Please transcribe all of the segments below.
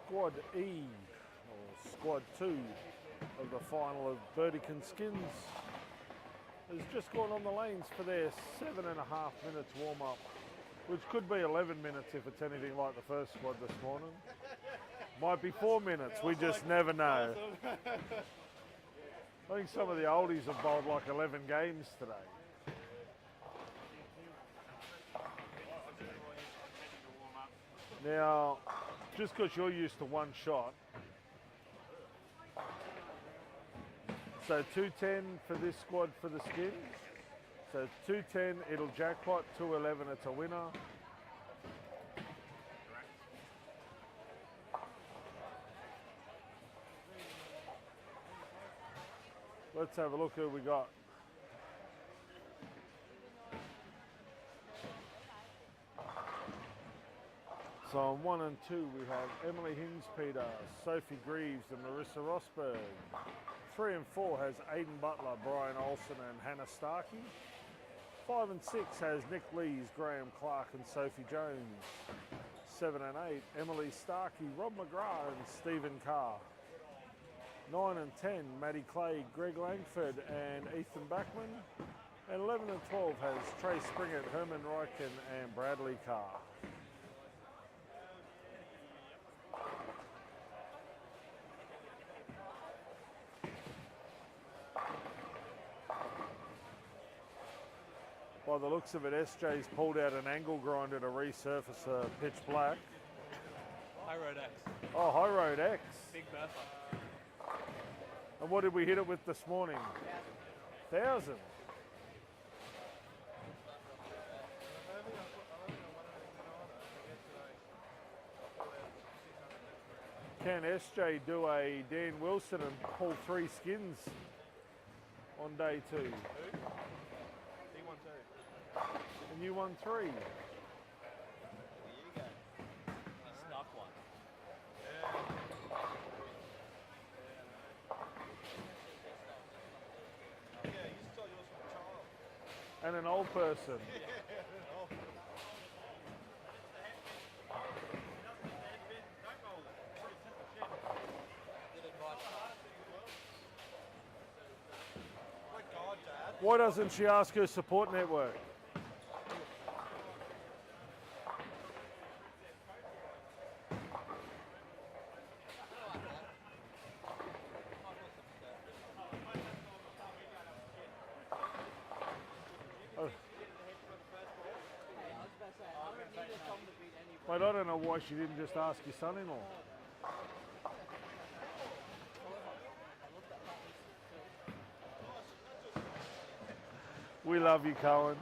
Squad E, or Squad 2 of the final of Burdekin Skins has just gone on the lanes for their 7.5 minutes warm-up, which could be 11 minutes if it's anything like the first squad this morning. Might be 4 minutes, we just never know. I think some of the oldies have bowled like 11 games today. Now, just because you're used to one shot, so 210 for this squad for the Skins. So 210, it'll jackpot, 211, it's a winner. Let's have a look who we got. So on 1 and 2 we have Emily Hingspeter, Sophie Greaves and Marissa Rosberg. 3 and 4 has Aidan Butler, Brian Olsen and Hannah Starkey. 5 and 6 has Nick Lees, Graham Clark and Sophie Jones. 7 and 8, Emily Starkey, Rob McGrath and Stephen Carr. 9 and 10, Maddie Clay, Greg Langford and Ethan Backman. And 11 and 12 has Trey Springett, Herman Ryken and Bradley Carr. By the looks of it, SJ's pulled out an angle grinder to resurface a pitch black. High Road X. Oh, High Road X. Big Bertha. And what did we hit it with this morning? 1,000. Can SJ do a Dan Wilson and pull 3 skins on day 2? He won 2. And you won 3. There you go. He snuck one. Yeah, you stole yours from a child. And an old person. Good advice. My God, Dad. Why doesn't she ask her support network? But I don't know why she didn't just ask your son-in-law. We love you, Cohen.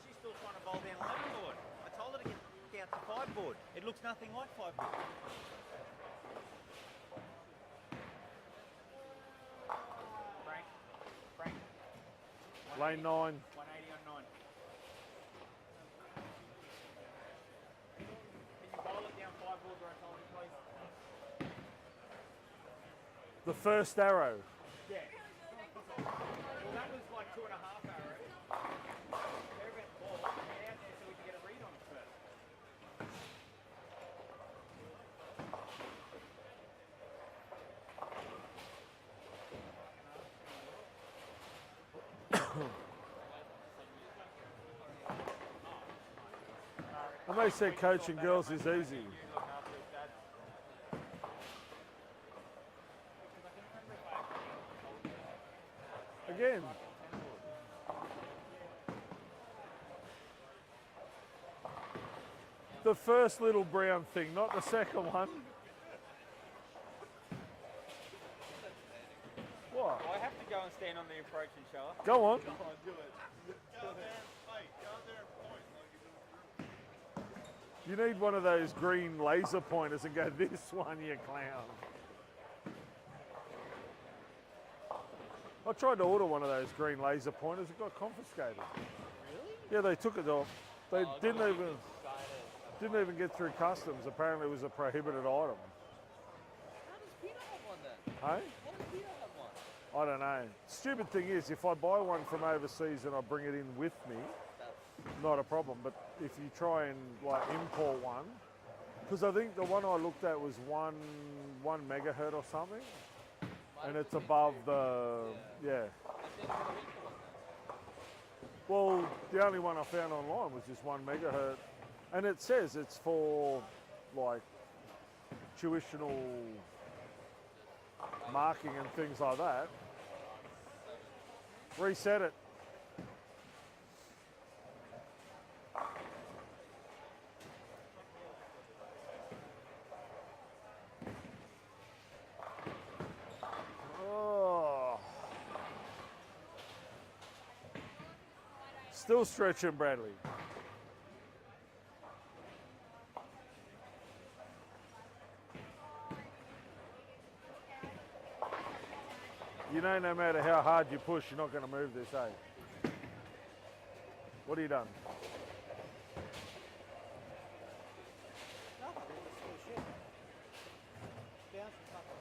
She's still trying to bowl down 11 board. I told her to get out to 5 board. It looks nothing like 5 board. Frank. Lane 9. 180 on 9. Can you bowl it down 5 board where I told you, please? The first arrow. Yeah. Well, that was like 2.5 arrows. They're about the ball. Get out there so we can get a read on it first. And they said coaching girls is easy. Again. The first little brown thing, not the second one. What? I have to go and stand on the approach and show her. Go on. Come on, do it. Go there, hey, go there and point like you do. You need one of those green laser pointers and go, this one, you clown. I tried to order one of those green laser pointers, it got confiscated. Really? Yeah, they took it off. They didn't even get through customs. Apparently it was a prohibited item. How does Peter have one then? Hey? How does Peter have one? I don't know. Stupid thing is, if I buy one from overseas and I bring it in with me, That's not a problem. But if you try and like import one, Because I think the one I looked at was one megahertz or something, and it's above the yeah. Well, the only one I found online was just 1 megahertz, and it says it's for like tuitional marking and things like that. Reset it. Oh. Still stretching, Bradley. You know, no matter how hard you push, you're not going to move this, eh? What have you done? Nothing, it's still shit. Bouncing fucking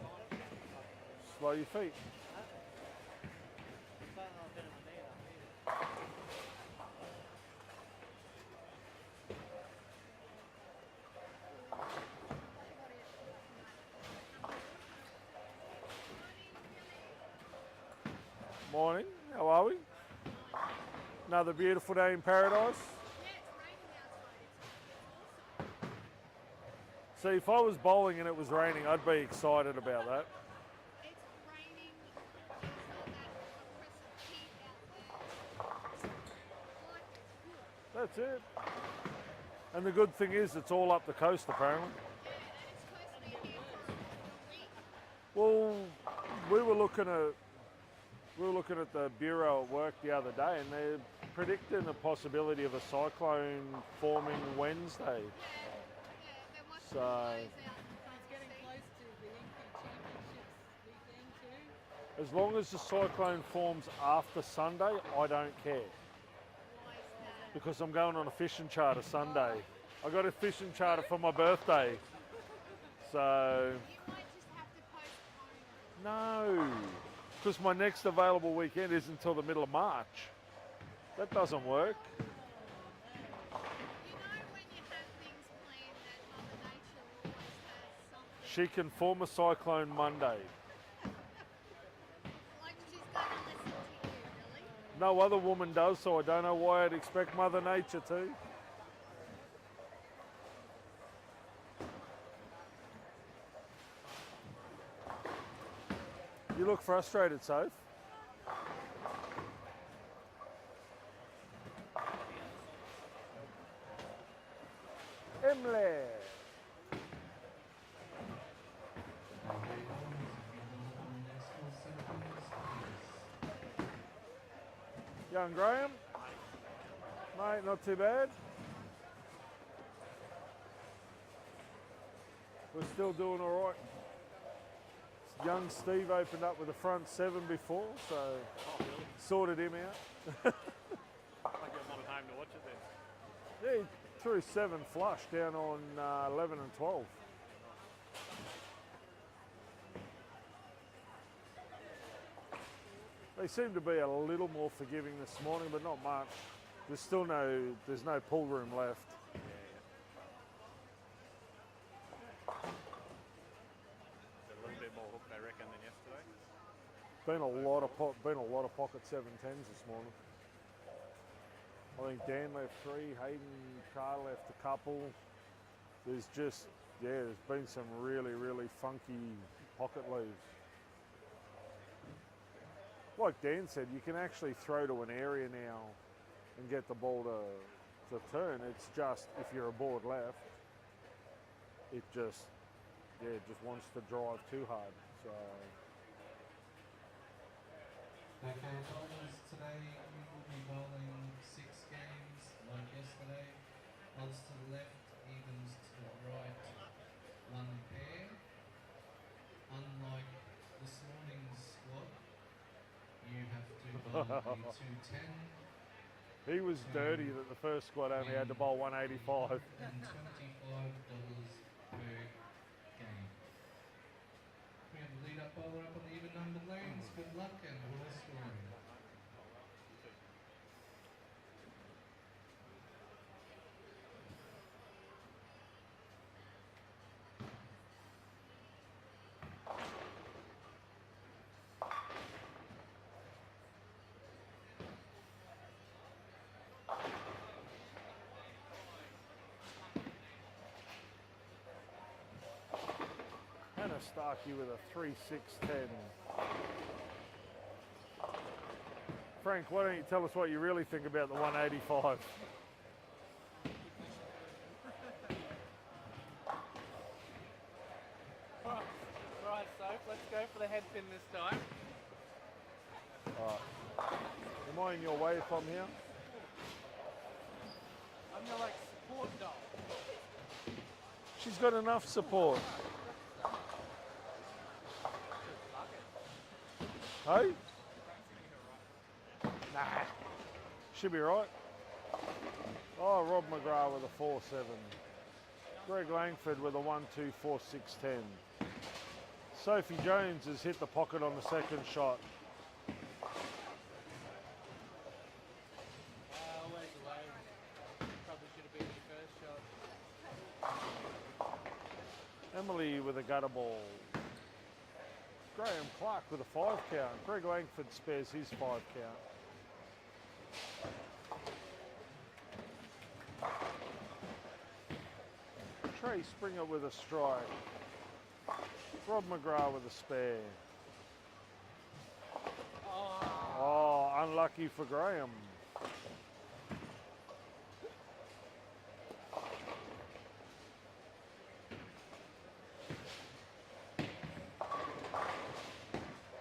ball. Slow your feet. Something I've been in my knee up here. Morning, how are we? Another beautiful day in paradise. See, if I was bowling and it was raining, I'd be excited about that. It's raining. It's not that oppressive heat out there. Life is good. That's it. And the good thing is, it's all up the coast apparently. Yeah, and it's supposed to be here for a week. Well, we were looking at the bureau at work the other day, and they're predicting the possibility of a cyclone forming Wednesday. Yeah, they're watching So- the guys out. It's getting close to the Inky Championships weekend too. As long as the cyclone forms after Sunday, I don't care. Why is that? Because I'm going on a fishing charter Sunday. I got a fishing charter for my birthday. So, You might just have to postpone it. no. Because my next available weekend isn't until the middle of March. That doesn't work. You know when you have things planned that Mother Nature always has something. She can form a cyclone Monday. Like she's going to listen to you, really? No other woman does, so I don't know why I'd expect Mother Nature to. You look frustrated, Soph. Emily. Young Graham. Mate, not too bad. We're still doing all right. Young Steve opened up with the front 7 before, so sorted him out. Like you're not at home to watch it then. Yeah, he threw 7 flush down on 11 and 12. They seem to be a little more forgiving this morning, but not much. There's no pull room left. It's a little bit more hooked, I reckon, than yesterday. Been a lot of pocket 710s this morning. I think Dan left 3, Hayden Carr left a couple. There's been some really, really funky pocket leaves. Like Dan said, you can actually throw to an area now and get the ball to turn. It's just, if you're a board left, it just wants to drive too hard. So. Okay, bowlers, today we will be bowling 6 games like yesterday. Odds to the left, evens to the right, 1 pair. Unlike this morning's squad, you have to bowl a 210 He was dirty that the first squad only had to bowl 185. and $25 per game. We have the lead-up bowler up on the even numbered lanes. Good luck and high scoring. Starkey with a 3-6-10. Frank, why don't you tell us what you really think about the 185? Right, so let's go for the head pin this time. Am I in your way if I'm here? I'm your like support doll. She's got enough support. Hey? Nah. Should be right. Oh, Rob McGrath with a 4-7. Greg Langford with a 1-2-4-6-10. Sophie Jones has hit the pocket on the second shot. Always away. Probably should have been the first shot. Emily with a gutter ball. Graham Clark with a 5 count. Greg Langford spares his 5 count. Trey Springer with a strike. Rob McGrath with a spare. Oh, unlucky for Graham.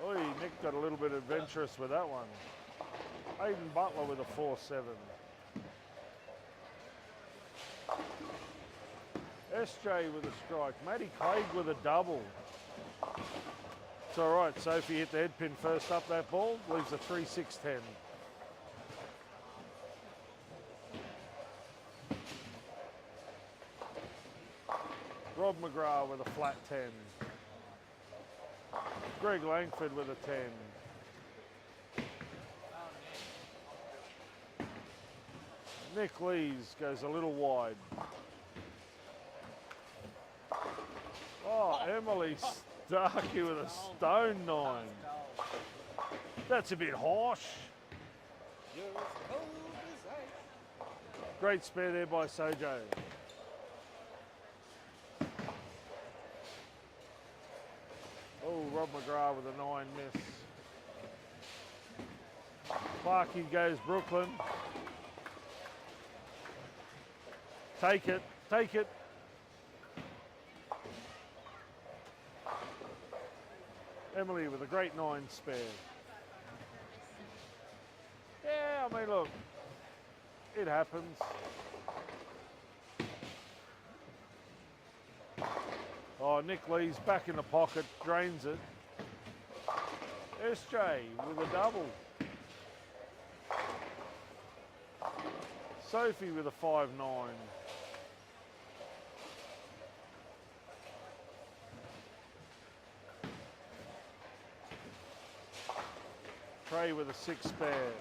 Oi, Nick got a little bit adventurous with that one. Aidan Butler with a 4-7. SJ with a strike. Matty Craig with a double. It's all right, Sophie hit the head pin first up that ball. Leaves a 3-6-10. Rob McGrath with a flat 10. Greg Langford with a 10. Nick Lees goes a little wide. Oh, Emily Starkey with a stone 9. That's a bit harsh. Great spare there by Sojo. Oh, Rob McGrath with a 9 miss. Clarkey goes Brooklyn. Take it, take it. Emily with a great 9 spare. Yeah, I mean, look, it happens. Oh, Nick Lee's back in the pocket, drains it. SJ with a double. Sophie with a 5-9. Trey with a 6 spare.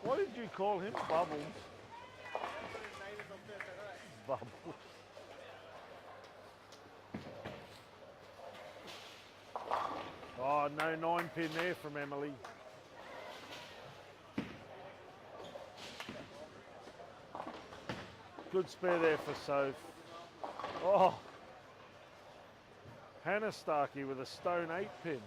What did you call him? Bubbles. Bubbles. Oh, no 9 pin there from Emily. Good spare there for Soph. Oh. Hannah Starkey with a stone 8 pin.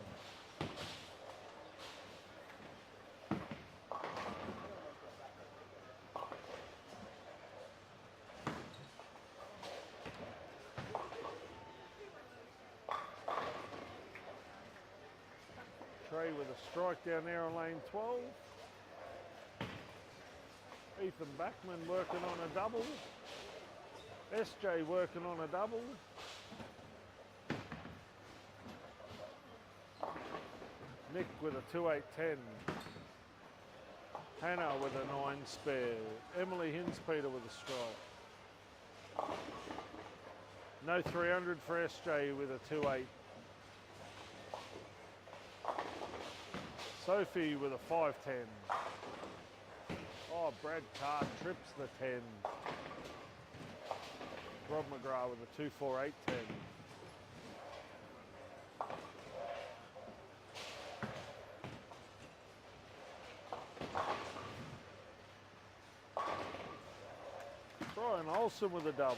Trey with a strike down there on lane 12. Ethan Backman working on a double. SJ working on a double. Nick with a 2-8-10. Hannah with a 9 spare. Emily Hinspeter with a strike. No 300 for SJ with a 2-8. Sophie with a 5-10. Oh, Brad Carr trips the 10. Rob McGrath with a 2-4-8-10. Brian Olsen with a double.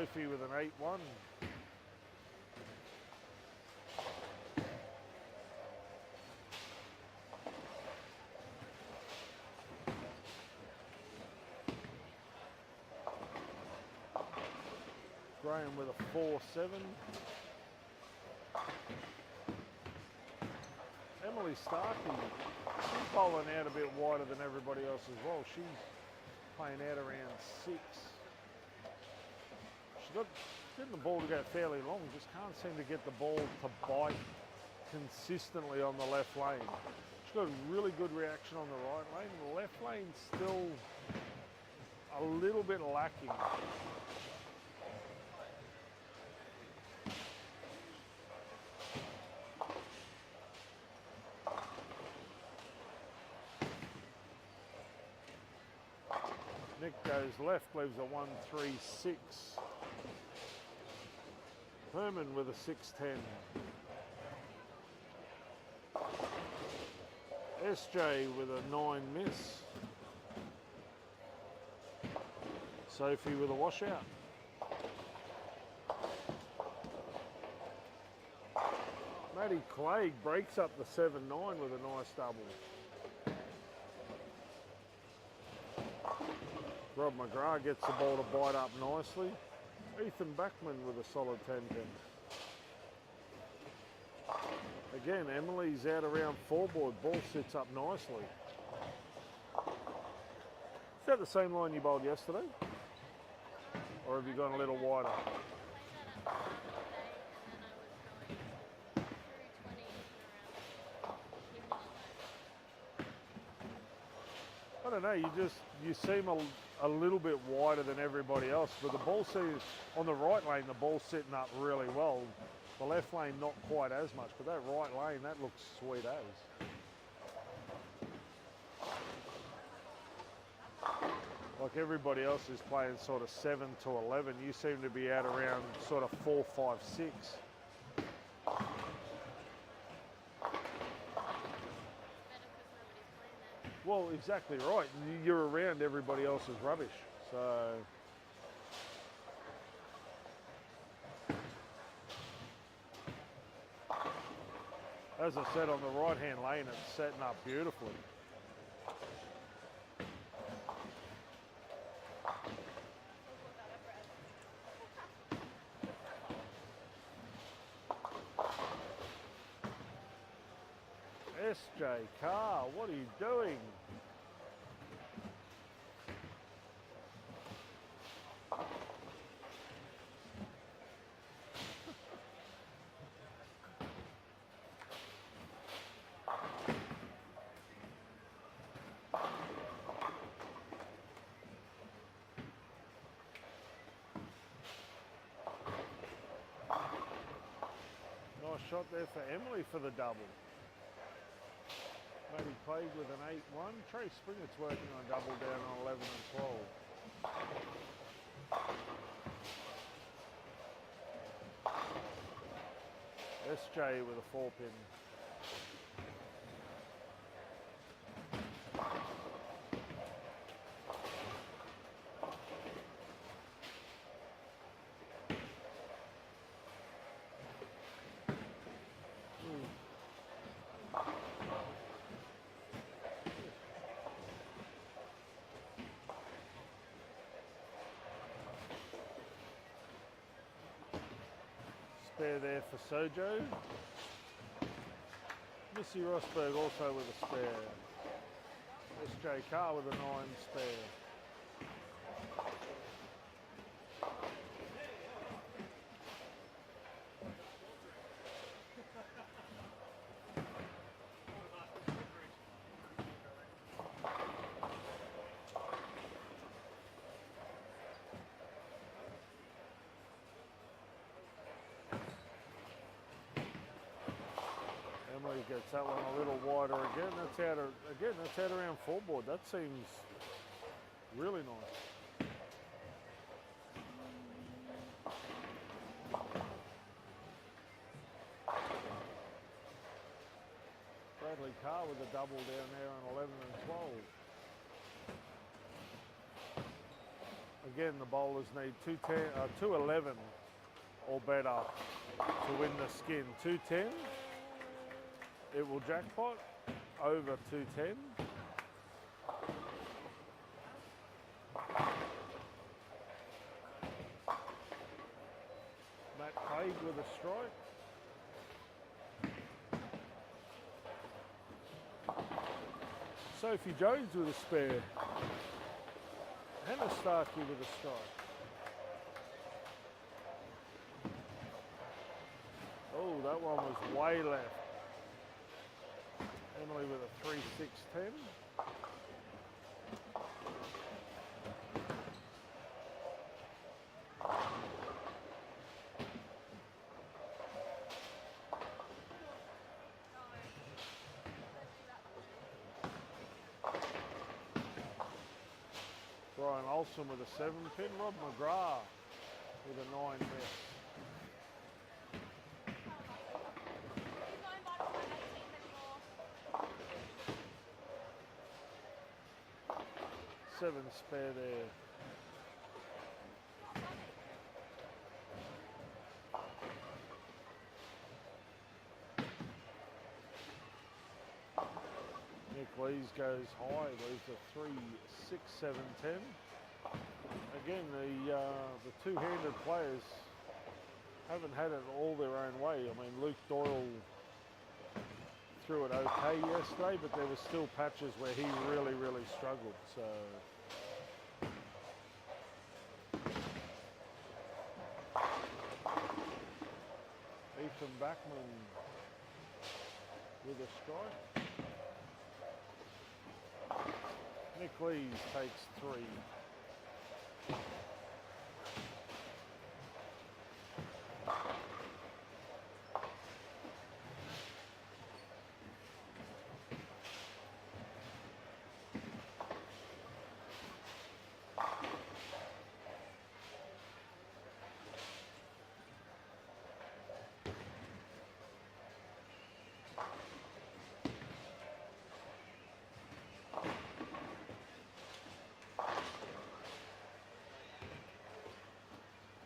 Sophie with an 8-1. Graham with a 4-7. Emily Starkey, she's bowling out a bit wider than everybody else as well. She's playing out around 6. She's got getting the ball to go fairly long, just can't seem to get the ball to bite consistently on the left lane. She's got a really good reaction on the right lane. The left lane's still a little bit lacking. Nick goes left, leaves a 1-3-6. Herman with a 6-10. SJ with a 9 miss. Sophie with a washout. Maddie Clegg breaks up the 7-9 with a nice double. Rob McGrath gets the ball to bite up nicely. Ethan Backman with a solid 10-10. Again, Emily's out around 4-board. Ball sits up nicely. Is that the same line you bowled yesterday? Or have you gone a little wider? I don't know, you seem a little bit wider than everybody else, but the ball seems, on the right lane, the ball's sitting up really well. The left lane, not quite as much, but that right lane, that looks sweet as. Like everybody else is playing sort of 7 to 11, you seem to be out around sort of 4, 5, 6. Well, exactly right. You're around everybody else's rubbish. So, as I said, on the right-hand lane, it's setting up beautifully. SJ Carr, what are you doing? Nice shot there for Emily for the double. Maybe Clegg with an 8-1. Trey Springett's working on double down on 11 and 12. SJ with a 4-pin. Spare there for Sojo. Missy Rosberg also with a spare. SJ Carr with a 9 spare. Emily gets that one a little wider again. That's out around 4-board. That seems really nice. Bradley Carr with a double down there on 11 and 12. Again, the bowlers need 211 or better to win the skin. 210, it will jackpot. Over 210. Matt Craig with a strike. Sophie Jones with a spare. Hannah Starkey with a strike. Oh, that one was way left. Emily with a 3-6-10. Brian Olsen with a 7-pin. Rob McGrath with a 9 miss. Seven spare there. Nick Lees goes high. Leaves a 3-6-7-10. Again, the two-handed players haven't had it all their own way. I mean, Luke Doyle threw it okay yesterday, but there were still patches where he really, really struggled. So Ethan Backman with a strike. Nick Lees takes 3.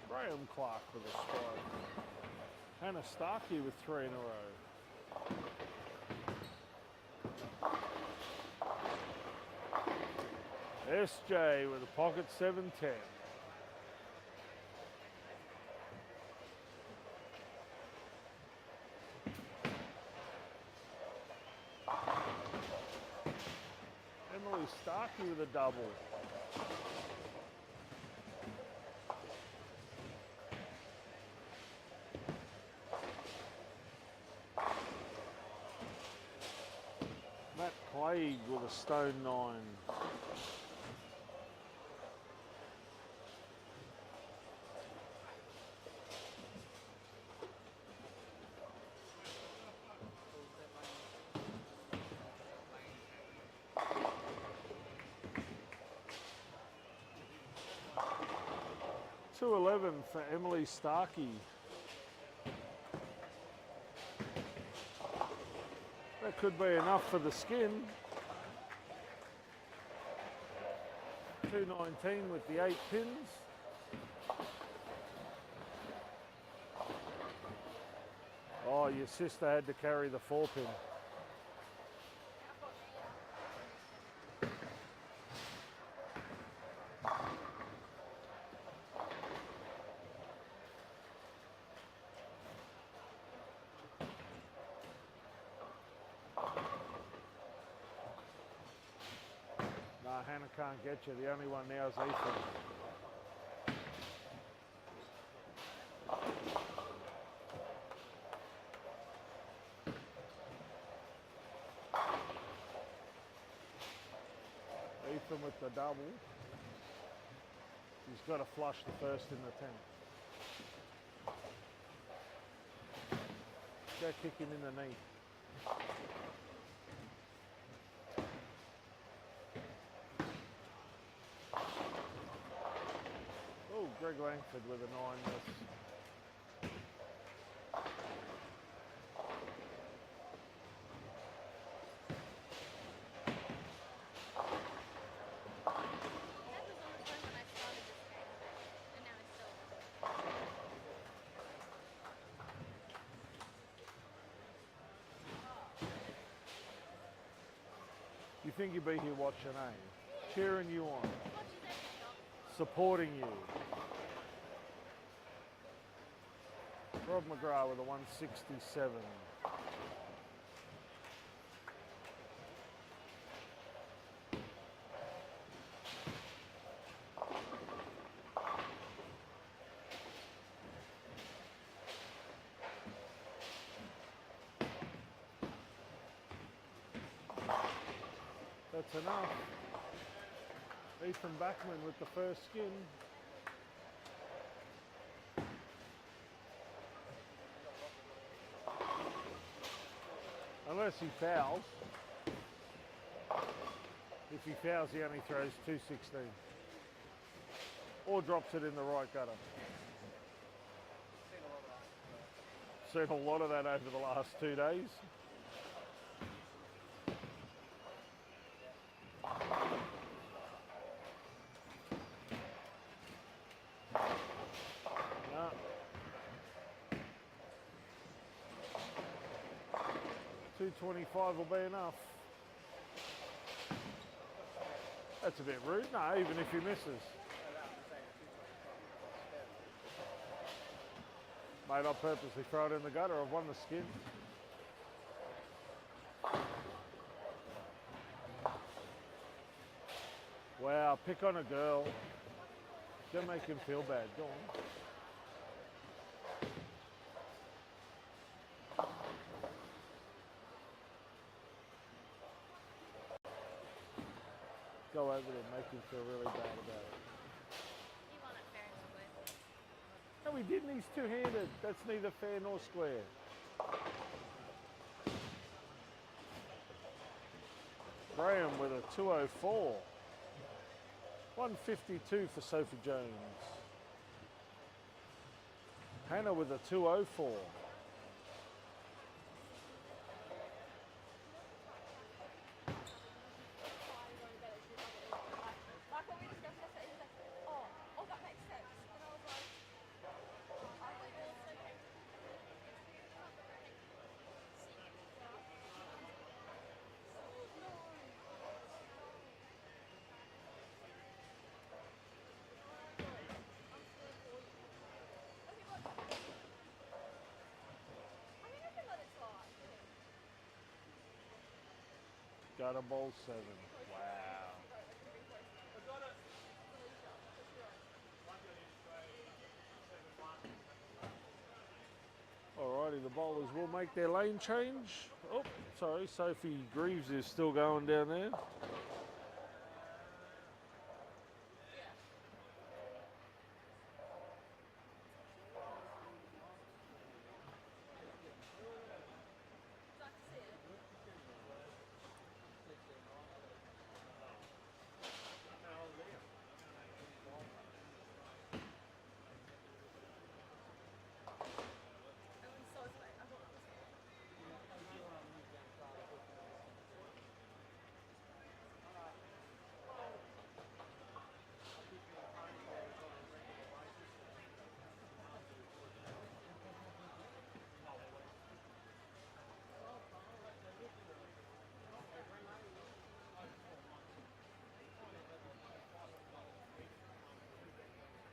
Graham Clark with a strike. Hannah Starkey with 3 in a row. SJ with a pocket 7-10. Emily Starkey with a double. Matt Plague with a stone 9. $2.11 for Emily Starkey. That could be enough for the skin. 219 with the 8 pins. Oh, your sister had to carry the 4 pin. Hannah can't get you. The only one now is Ethan. Ethan with the double. He's got to flush the first in the 10. Go kick him in the knee. Greg Langford with a 9 miss. think you'd be here watching, eh? Cheering you on, Watches every shot. supporting you. Rob McGrath with a 167. That's enough. Ethan Backman with the first skin. Unless he fouls. If he fouls, he only throws 216. Or drops it in the right gutter. Seen a lot of that over the last 2 days. No. 225 will be enough. That's a bit rude. No, even if he misses. Mate, I purposely throw it in the gutter. I've won the skin. Wow, pick on a girl. Don't make him feel bad. Go on. Go over there and make him feel really bad about it. You want it fair and square. No, he didn't. He's two-handed. That's neither fair nor square. Graham with a 204. 152 for Sophie Jones. Hannah with a 204. Like when we discussed yesterday, he was like, oh, that makes sense. And I was like, I mean, I can let it slide. Got a bowl 7. Wow. Alrighty, the bowlers will make their lane change. Oh, sorry, Sophie Greaves is still going down there.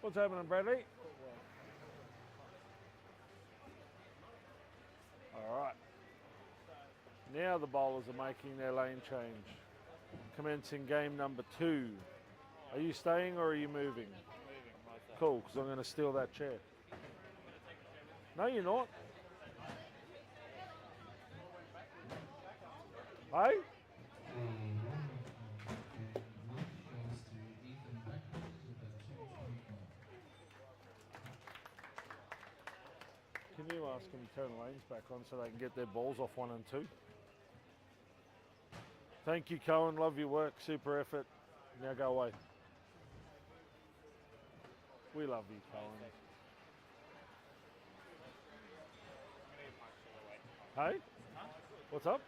What's happening, Bradley? All right. Now the bowlers are making their lane change. Commencing game number 2. Are you staying or are you moving? Cool, because I'm going to steal that chair. No, you're not. Hey? Can you ask them to turn the lanes back on so they can get their balls off 1 and 2? Thank you, Cohen. Love your work. Super effort. Now go away. We love you, Cohen. Hey? What's up?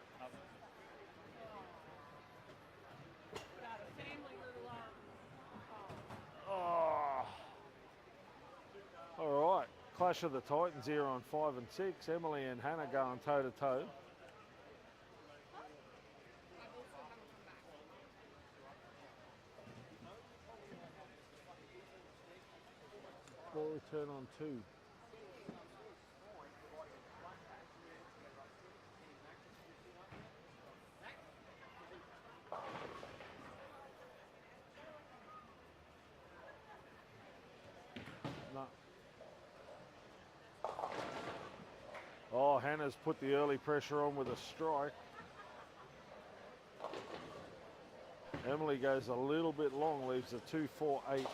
Oh. All right. Clash of the Titans here on 5 and 6. Emily and Hannah going toe to toe. Turn on 2. No. Oh, Hannah's put the early pressure on with a strike. Emily goes a little bit long, leaves a 2-4-8.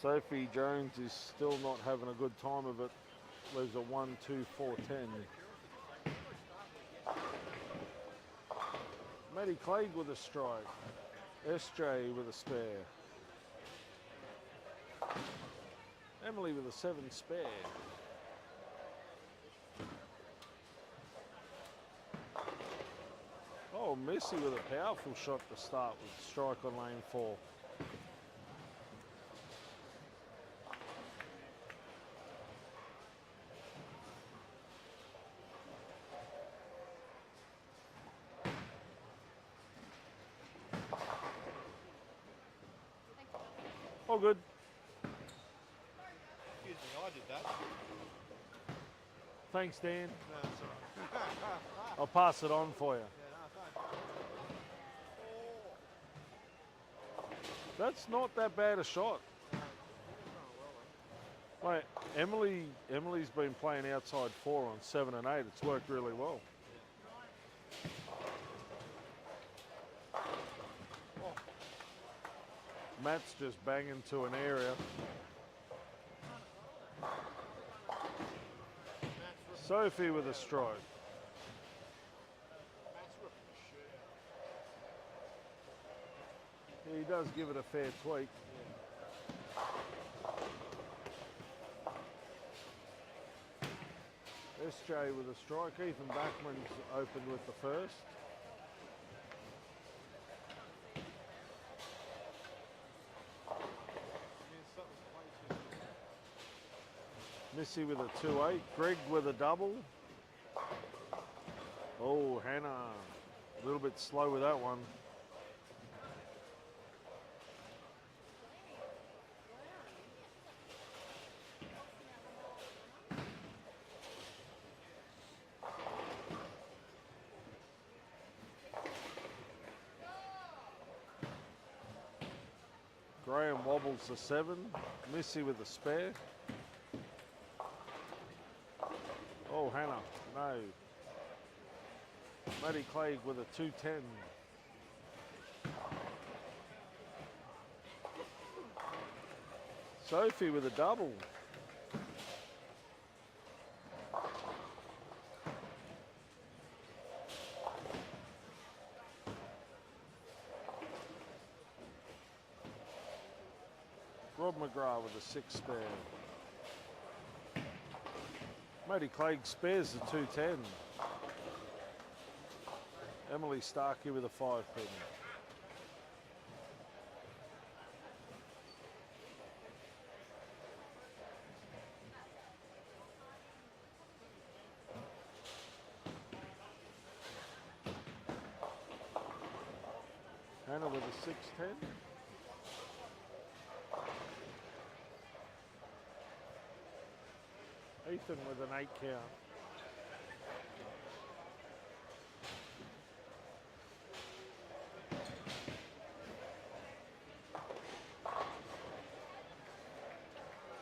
Sophie Jones is still not having a good time of it. Leaves a 1-2-4-10. Maddie Clegg with a strike. SJ with a spare. Emily with a 7 spare. Oh, Missy with a powerful shot to start with strike on lane 4. All good. Excuse me, I did that. Thanks, Dan. No, it's all right. I'll pass it on for you. That's not that bad a shot. Mate, Emily's been playing outside 4 on 7 and 8. It's worked really well. Matt's just banging to an area. Sophie with a strike. Yeah, he does give it a fair tweak. SJ with a strike. Ethan Backman's opened with the first. Missy with a 2-8. Greg with a double. Oh, Hannah a little bit slow with that one. Graham wobbles the 7. Missy with a spare. Oh, Hannah, no. Maddie Clegg with a 2-10. Sophie with a double. Rob McGrath with a 6 spare. Maddie Clegg spares the 2-10. Emily Starkey with a 5-pin. Hannah with a 6-10. Ethan with an 8 count.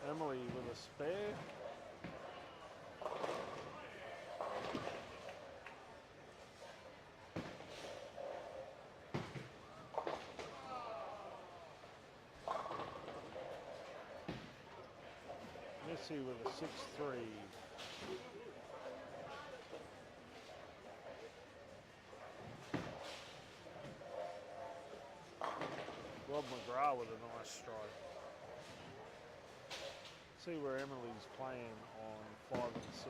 Emily with a spare. Missy with a 6-3. Rob McGrath with a nice strike. See where Emily's playing on 5 and 6.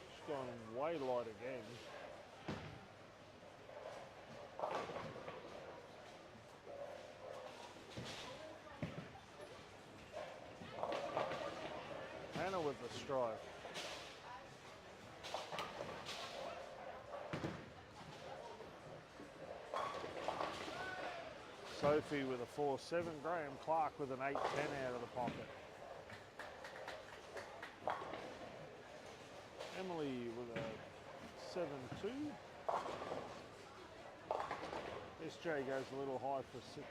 She's gone way light again. Hannah with the strike. Sophie with a 4-7. Graham Clark with an 8-10 out of the pocket. Emily with a 7-2. SJ goes a little high for 6-10.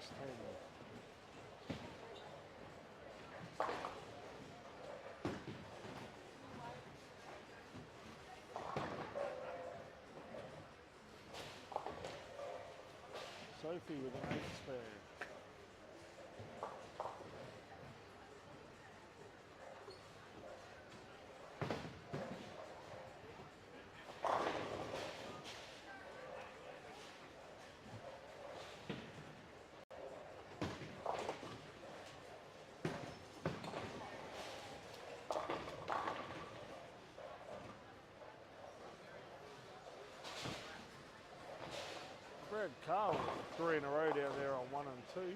Sophie with an 8 spare. Brad Carl, 3 in a row down there on 1 and 2.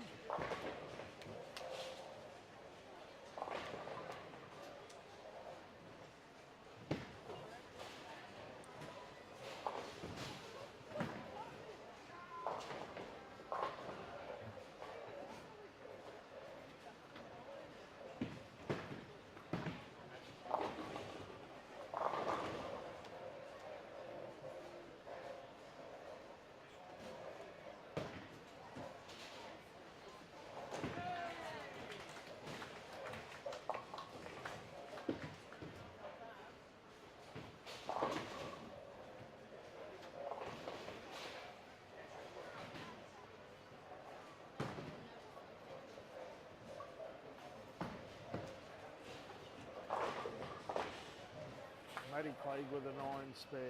Matty Clegg with a 9 spare.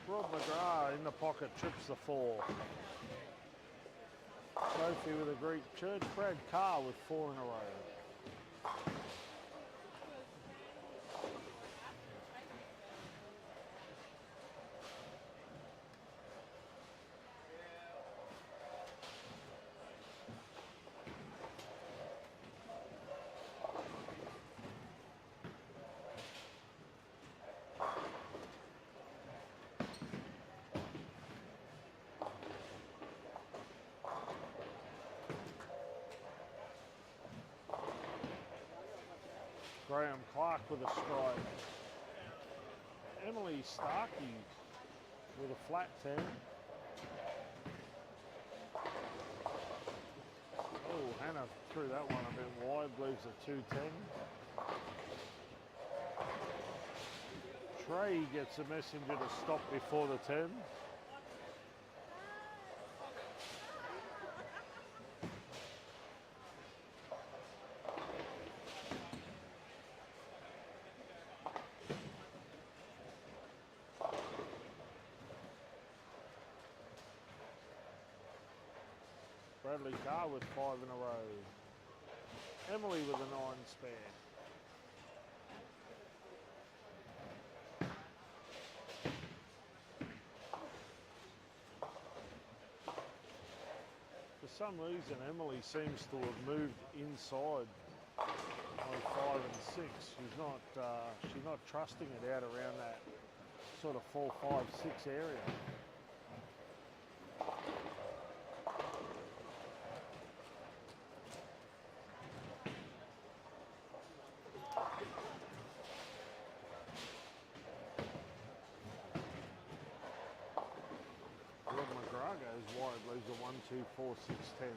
Rob McGrath in the pocket, trips the 4. Sophie with a Greek Church. Brad Carr with 4 in a row. Graham Clark with a strike. Emily Starkey with a flat 10. Oh, Hannah threw that one a bit wide, leaves a 2-10. Trey gets a messenger to stop before the 10. Bradley Carr with 5 in a row. Emily with a 9 spare. For some reason, Emily seems to have moved inside on 5 and 6. She's not trusting it out around that sort of 4, 5, 6 area. Wide leaves a 1, 2, 4, 6, 10.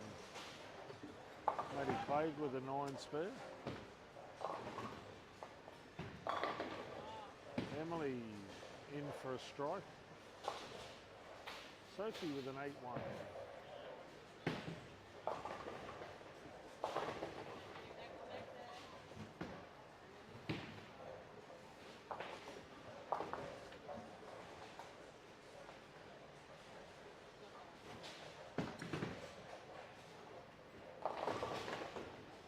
Matty Clegg with a 9 spare. Emily in for a strike. Sophie with an 8-1.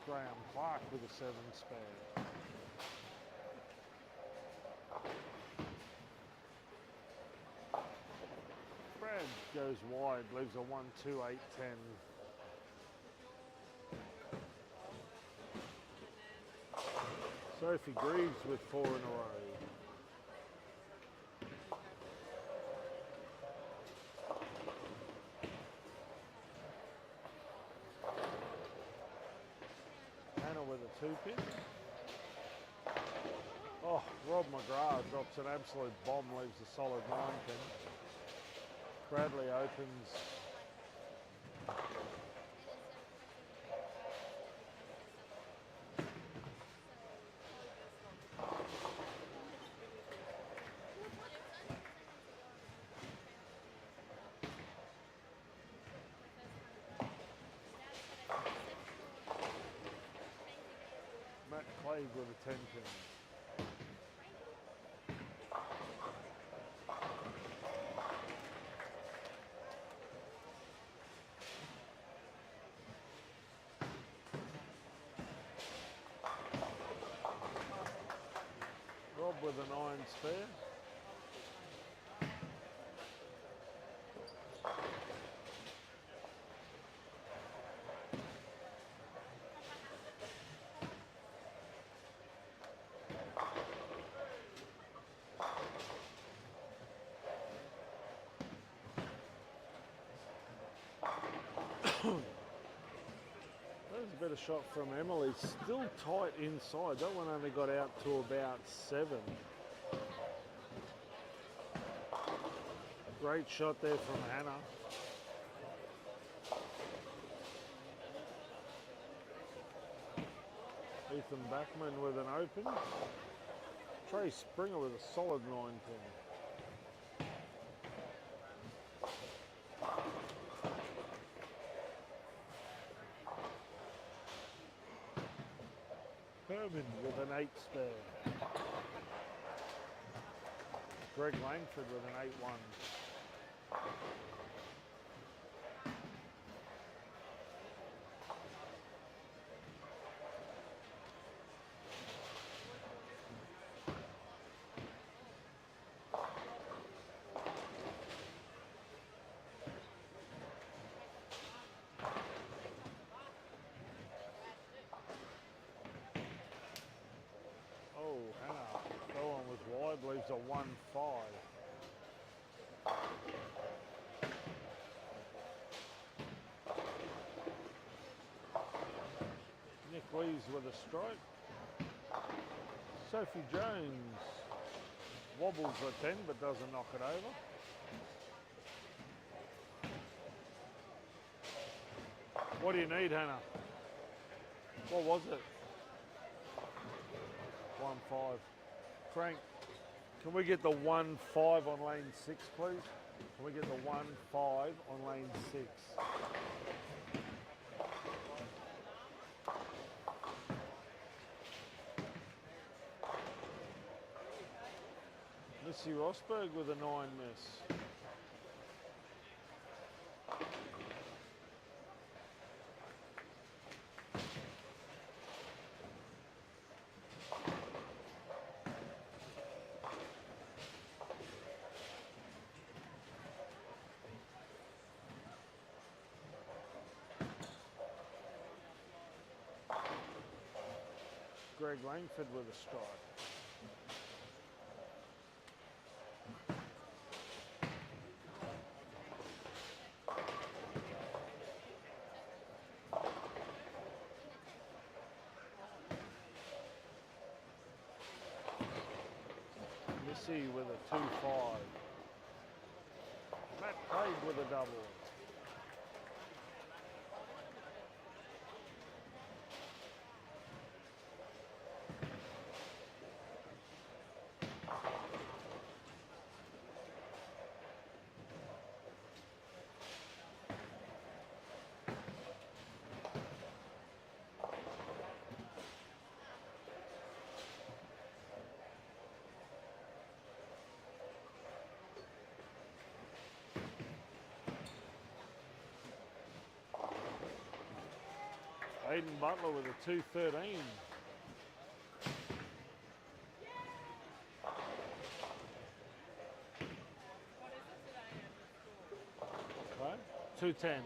Graham Clark with a 7 spare. Brad goes wide, leaves a 1, 2, 8, 10. Sophie Greaves with 4 in a row. pin. Oh, Rob McGrath drops an absolute bomb, leaves a solid 9 pin. Bradley opens. Matt Clegg with a 10 pin. Rob with a 9 spare. There's a better shot from Emily. Still tight inside. That one only got out to about 7. Great shot there from Hannah. Ethan Backman with an open. Trey Springer with a solid 9 pin. Herman with an 8 spare. Greg Langford with an 8-1. Oh, Hannah, that one was wide, leaves a 1-5. Nick Lees with a strike. Sophie Jones wobbles a 10 but doesn't knock it over. What do you need, Hannah? What was it? 1-5. Frank, can we get the 1-5 on lane 6, please? Can we get the 1-5 on lane 6? Missy Rosberg with a 9 miss. Greg Langford with a strike. Missy with a 2-5. Matt Craig with a double. Aiden Butler with a 2-13. Okay, 210.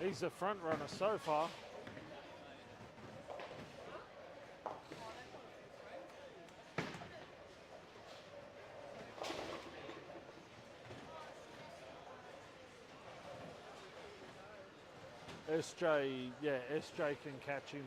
He's the front runner so far. SJ, yeah, SJ can catch him.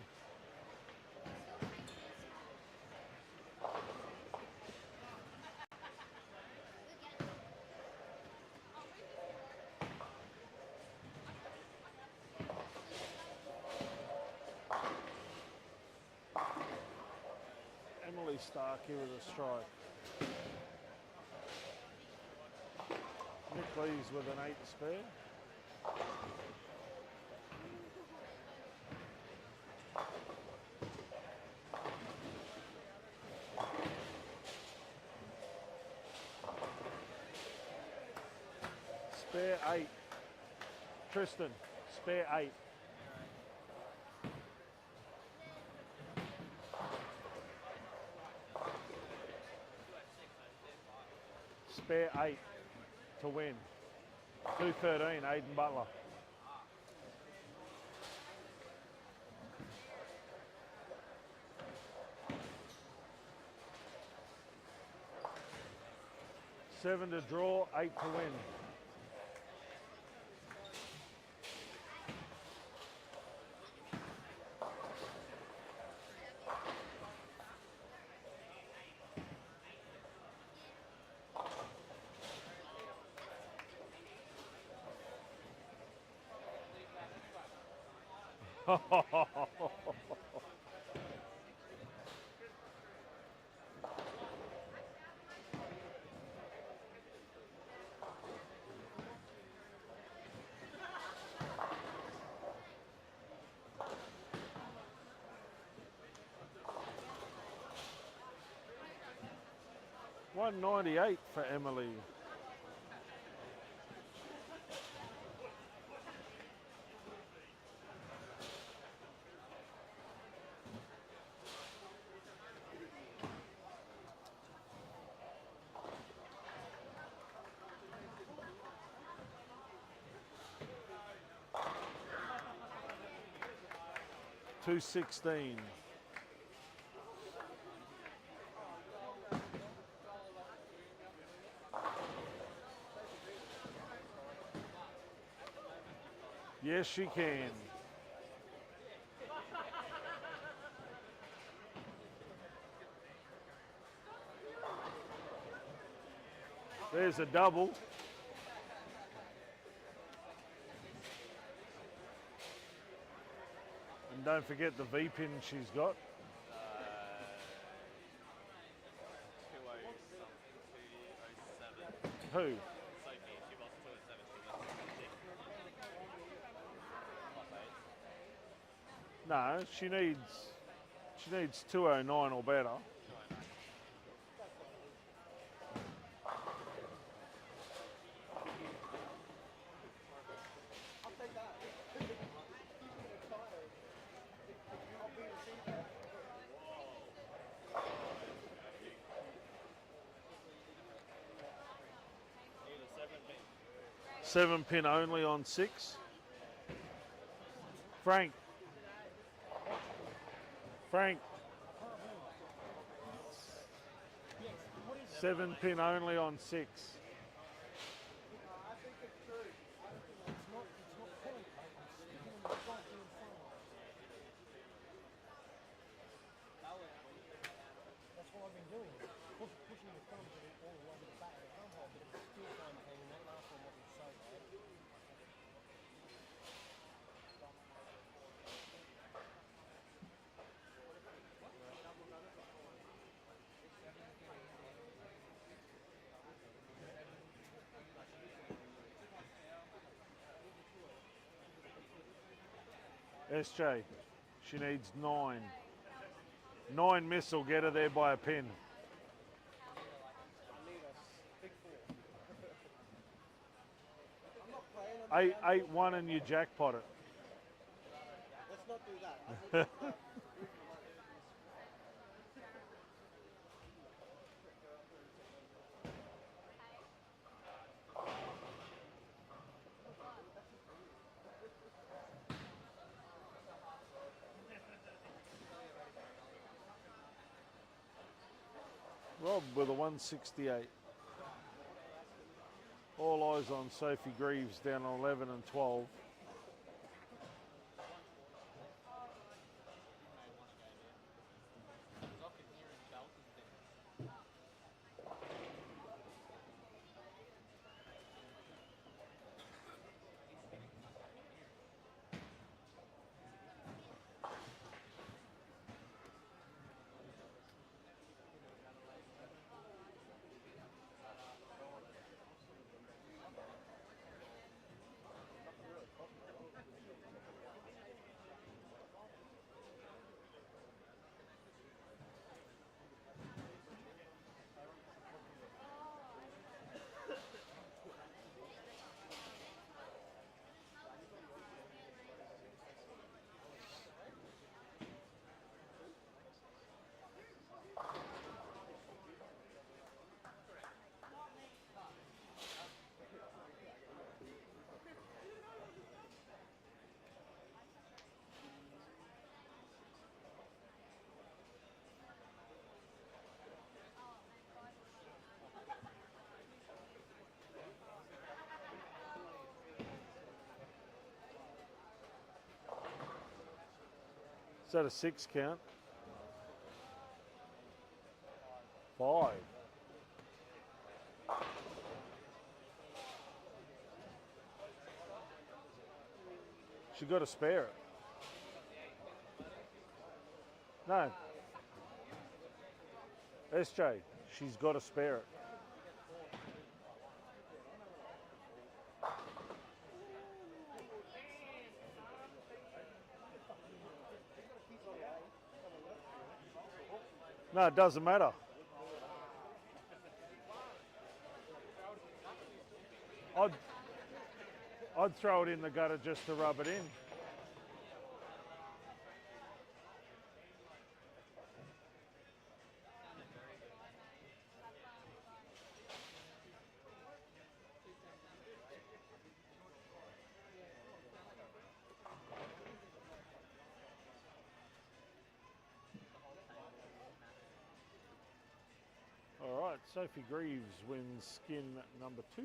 Emily Starkey with a strike. Nick Lees with an 8 spare. Spare 8. Tristan, spare 8. Spare 8 to win. 213, Aiden Butler. Seven to draw, 8 to win. $198 for Emily. $216. Yes, she can. There's a double. And don't forget the V pin she's got. 207. Who? Sophie, she lost 207. No, she needs 209 or better. Need a 7 pin. 7 pin only on 6. Frank. 7 pin only on 6. That's what I've been doing. Pushing the thumb all the way to the back of the thumb hole, but it's still kind of hanging. That last one wasn't so bad. SJ, she needs 9. 9 miss will get her there by a pin. I need a big 4. I'm not playing. 8-1 and you jackpot it. Let's not do that. Rob with a 168. All eyes on Sophie Greaves down on 11 and 12. Is that a 6 count? 5. She got to spare it. No. SJ, she's got to spare it. No, it doesn't matter. I'd throw it in the gutter just to rub it in. All right, Sophie Greaves wins skin number 2,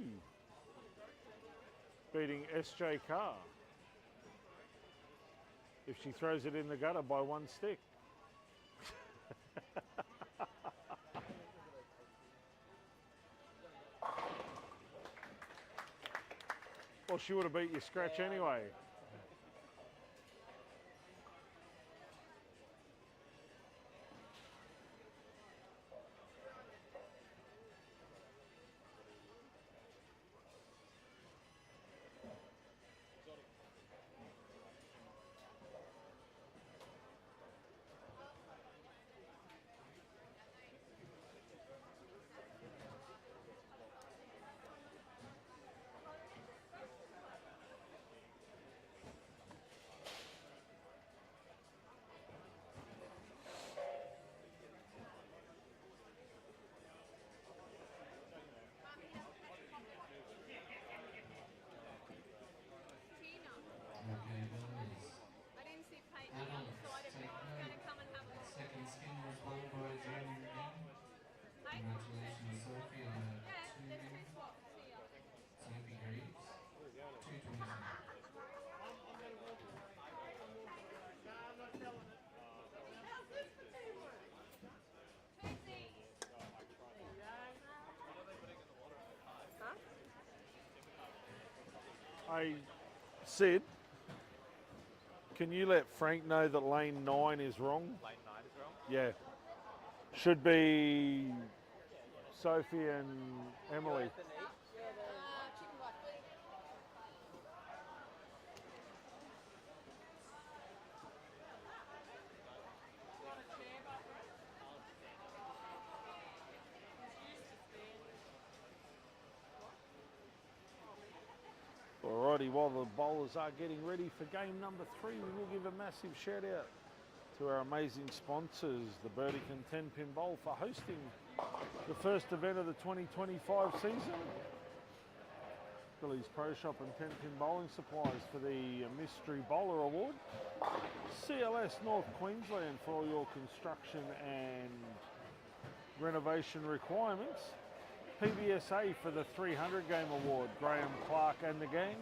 beating SJ Carr if she throws it in the gutter by 1 stick. Well, she would have beat your scratch anyway. Okay, boys. I didn't see Peyton, Adults, so I didn't take know I was going to note. come and have a look. Second skin was won by Jen M. Hey? Congratulations, Sophie, on her Yeah, 2 there's 2 game. spots. See ya. Sophie Greaves, 227. Hey, Sid, can you let Frank know that lane 9 is wrong? Lane 9 as well. Yeah. Should be Sophie and Emily. Chicken butt. Alrighty, while the bowlers are getting ready for game number 3, we will give a massive shout out to our amazing sponsors, the Burdekin 10-pin bowl, for hosting the first event of the 2025 season. Billy's Pro Shop and 10-pin bowling supplies for the Mystery Bowler Award. CLS North Queensland for all your construction and renovation requirements. PBSA for the 300 game award, Graham Clark and the gang.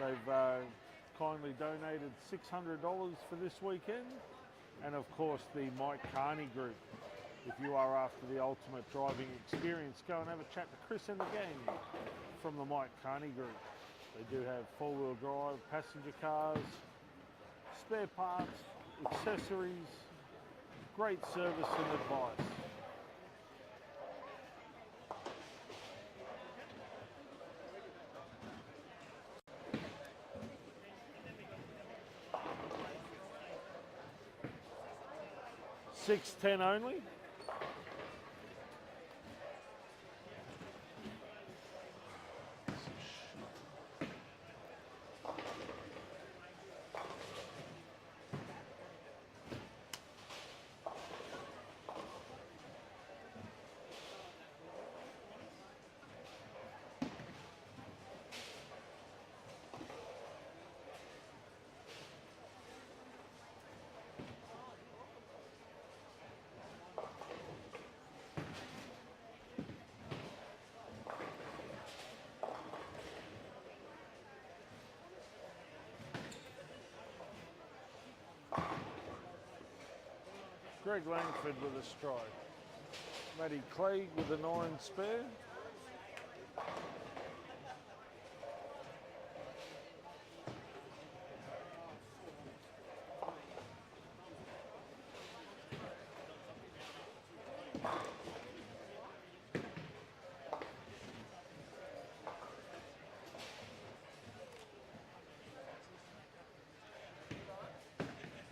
They've kindly donated $600 for this weekend. And of course the Mike Carney group. If you are after the ultimate driving experience, go and have a chat to Chris and the gang from the Mike Carney group. They do have 4-wheel drive, passenger cars, spare parts, accessories, great service and advice. $6.10 only. Greg Langford with a strike. Matty Clegg with a 9 spare.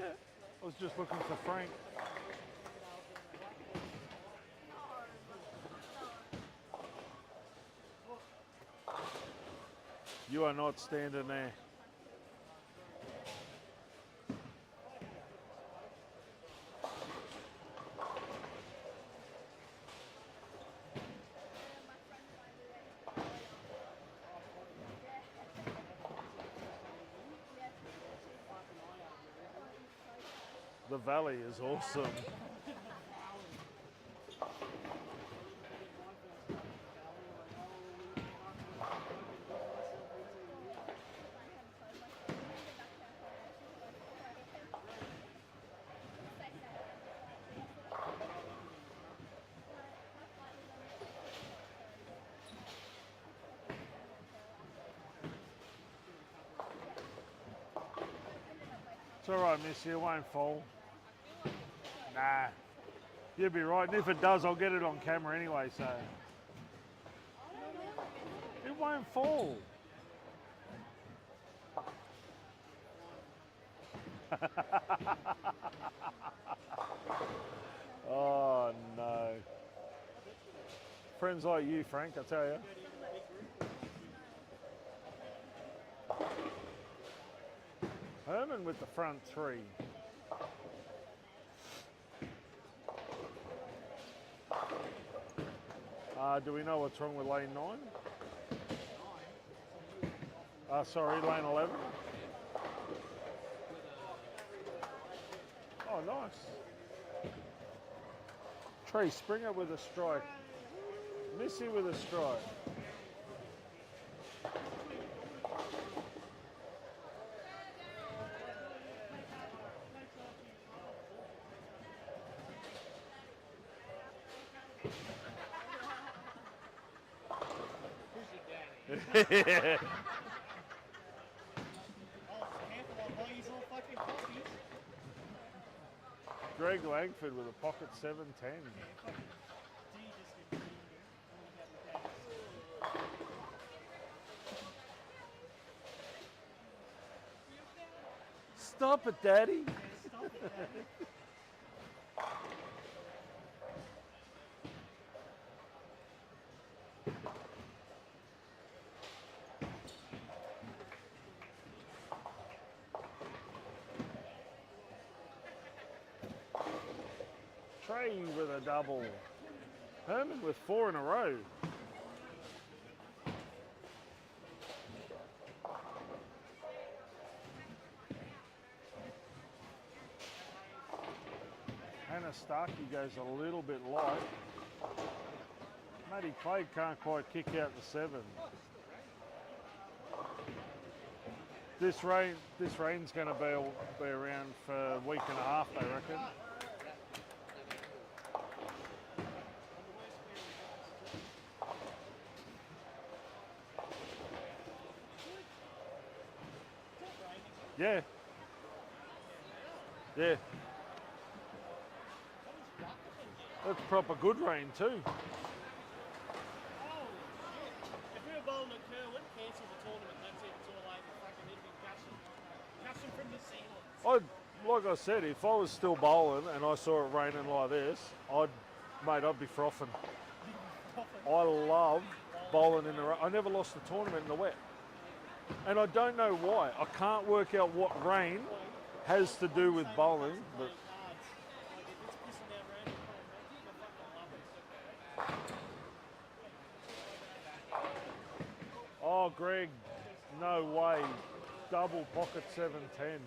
I was just looking for Frank. You are not standing there. The valley is awesome. It's all right, miss, you won't fall. Nah, you'll be right. And if it does, I'll get it on camera anyway, so. It won't fall. Oh, no. Friends like you, Frank, I tell you. Herman with the front 3. Do we know what's wrong with lane 9? Sorry, lane 11. Oh, nice. Trey Springer with a strike. Missy with a strike. Oh, careful, I'll buy you all fucking coffees. Greg Langford with a pocket 710. Stop it, Daddy. Stop it, Daddy. Trey with a double. Herman with 4 in a row. Hannah Starkey goes a little bit light. Matty Clegg can't quite kick out the 7. This rain's going to be around for a week and a half, they reckon. Yeah. Yeah. That's proper good rain too. Oh, shit. If we were bowling at Kerwin, cancel the tournament, that's it, it's all over. Fucking it'd be gushing from the ceilings. Like I said, if I was still bowling and I saw it raining like this, I'd be frothing. I love bowling in the rain. I never lost a tournament in the wet. And I don't know why. I can't work out what rain has to do with bowling, but oh, Greg, no way. Double pocket 710.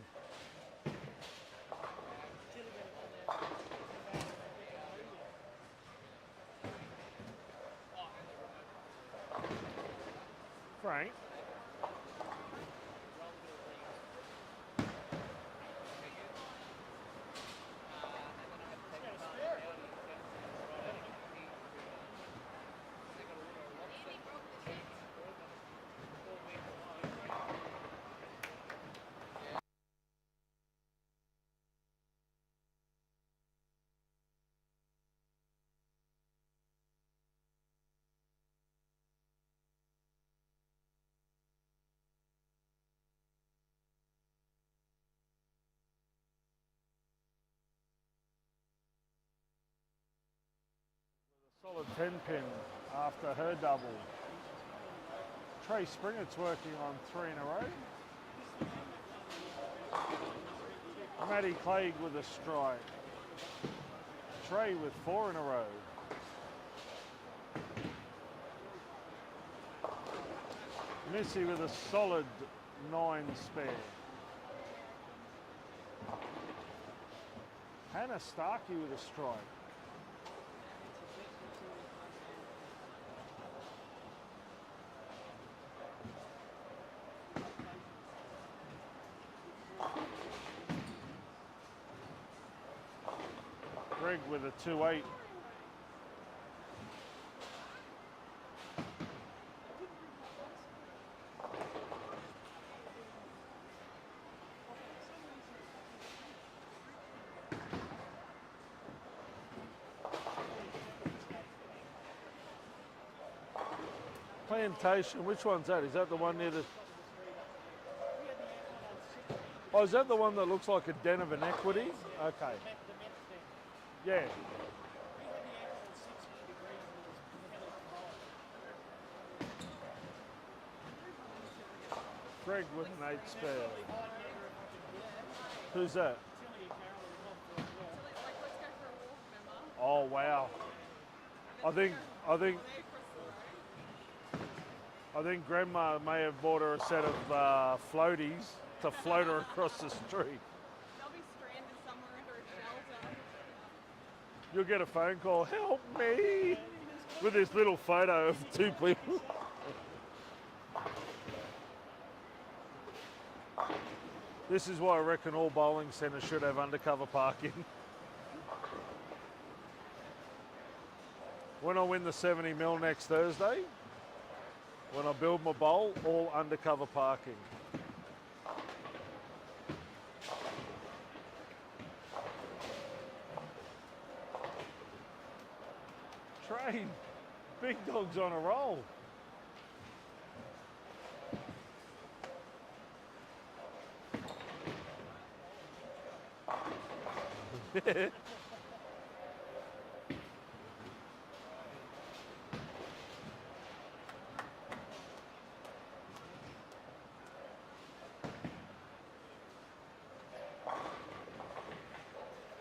Frank. Solid 10 pin after her double. Trey Springett's working on 3 in a row. Maddie Clegg with a strike. Trey with 4 in a row. Missy with a solid 9 spare. Hannah Starkey with a strike. Greg with a 2-8. Plantation, which one's that? Is that the one near the... Oh, is that the one that looks like a den of inequity? Okay. Yeah. Greg with an 8 spare. Who's that? Oh wow. I think Grandma may have bought her a set of floaties to float her across the street. They'll be stranded somewhere under a shelter. You'll get a phone call, help me, with this little photo of 2 people. This is why I reckon all bowling centres should have undercover parking. When I win the 70 mil next Thursday, when I build my bowl, all undercover parking. Train, big dog's on a roll.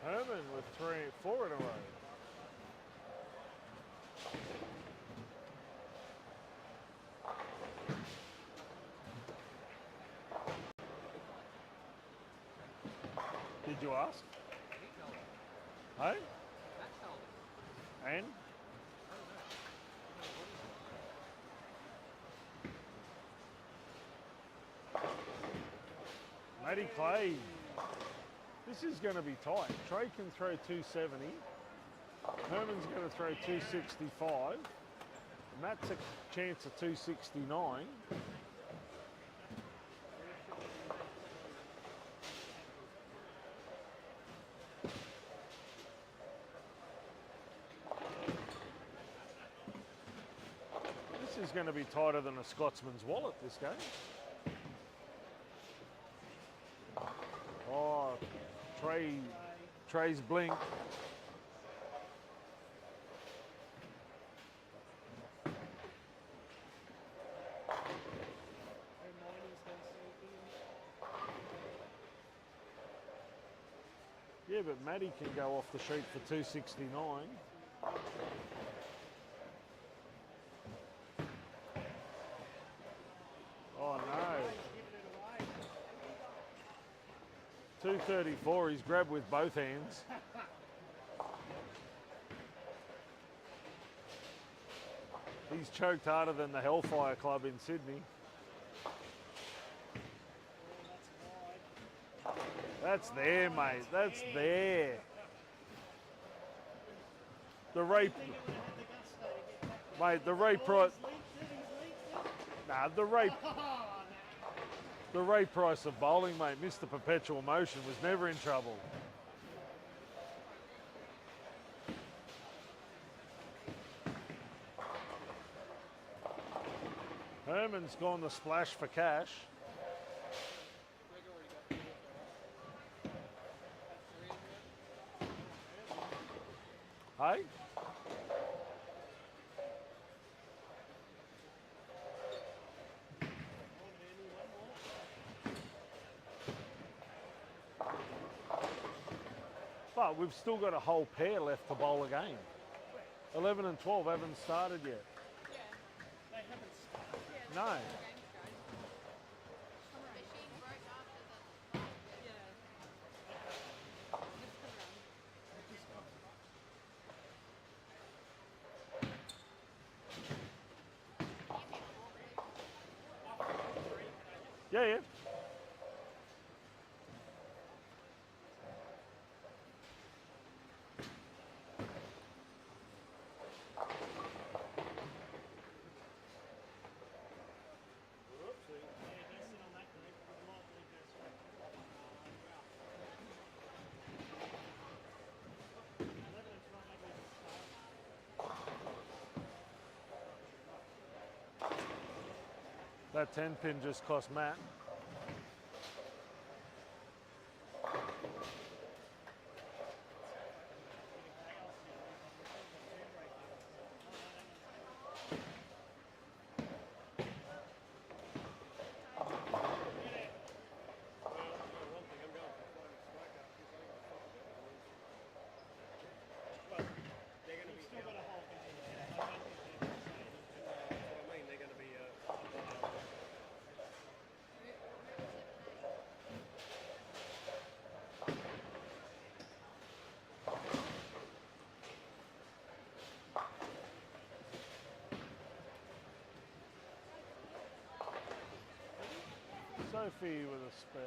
Herman with 4 in a row. Did you ask? Hey? And? Matty Clay. This is going to be tight. Trey can throw 270. Herman's going to throw 265. Matt's a chance of 269. This is going to be tighter than a Scotsman's wallet, this game. Oh, Trey's blink. Yeah, but Maddie can go off the sheet for 269. Oh no. 234, he's grabbed with both hands. He's choked harder than the Hellfire Club in Sydney. That's there, mate. That's there. The Ray... Mate, the Ray Price... Nah, the Ray Price of bowling, mate, Mr. Perpetual Motion, was never in trouble. Herman's gone to splash for cash. Hey? But we've still got a whole pair left to bowl a game. 11 and 12 haven't started yet. They haven't started. No. The machine broke after the Yeah. Just come around. Yeah, yeah. That 10 pin just cost Matt. Sophie with a spare.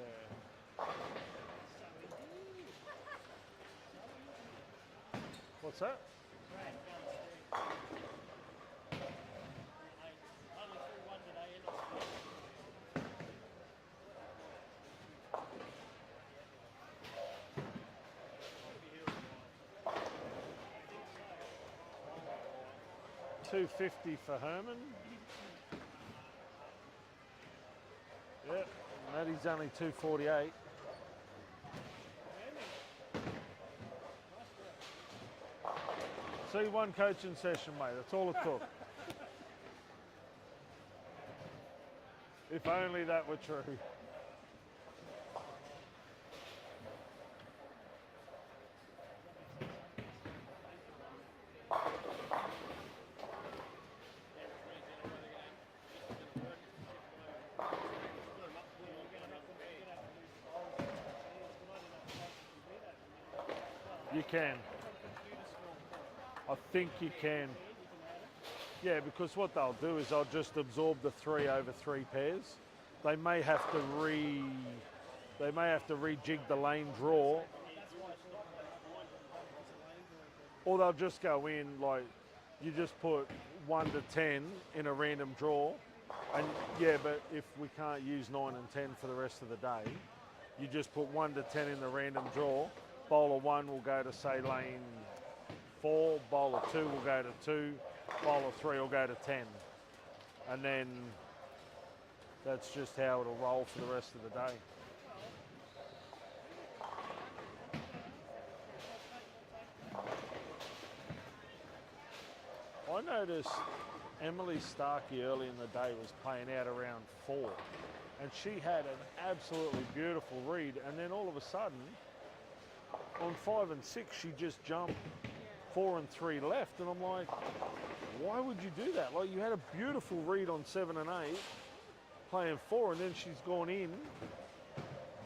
What's that? Only threw one today in Australia. $250 for Herman. Yep, Maddie's only $248. See, one coaching session, mate. That's all it took. If only that were true. You can. I think you can. Yeah, because what they'll do is they'll just absorb the 3 over 3 pairs. They may have to rejig the lane draw, or they'll just go in like you just put 1 to 10 in a random draw, and yeah, but if we can't use 9 and 10 for the rest of the day, you just put 1 to 10 in the random draw. Bowler 1 will go to say lane 4, bowler 2 will go to 2, bowler 3 will go to 10. And then that's just how it'll roll for the rest of the day. I noticed Emily Starkey early in the day was playing out around 4, and she had an absolutely beautiful read, and then all of a sudden on 5 and 6 she just jumped 4 and 3 left, and I'm like, why would you do that? Like, you had a beautiful read on 7 and 8 playing 4, and then she's gone in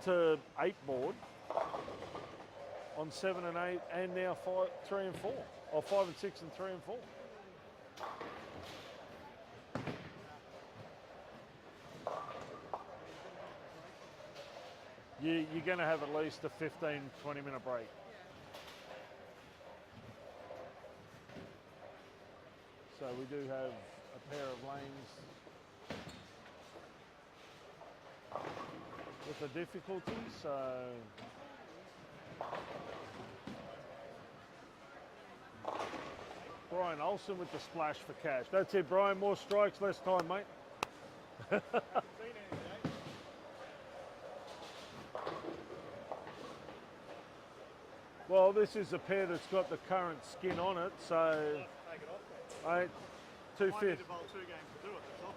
to 8 board on 7 and 8 and now 3 and 4, or 5 and 6 and 3 and 4. You're going to have at least a 15, 20-minute break. So we do have a pair of lanes with a difficulty, so Brian Olsen with the splash for cash. That's it, Brian. More strikes, less time, mate. Well, this is a pair that's got the current skin on it, so Take it off then. 250. Might need to bowl 2 games to do it, that's all.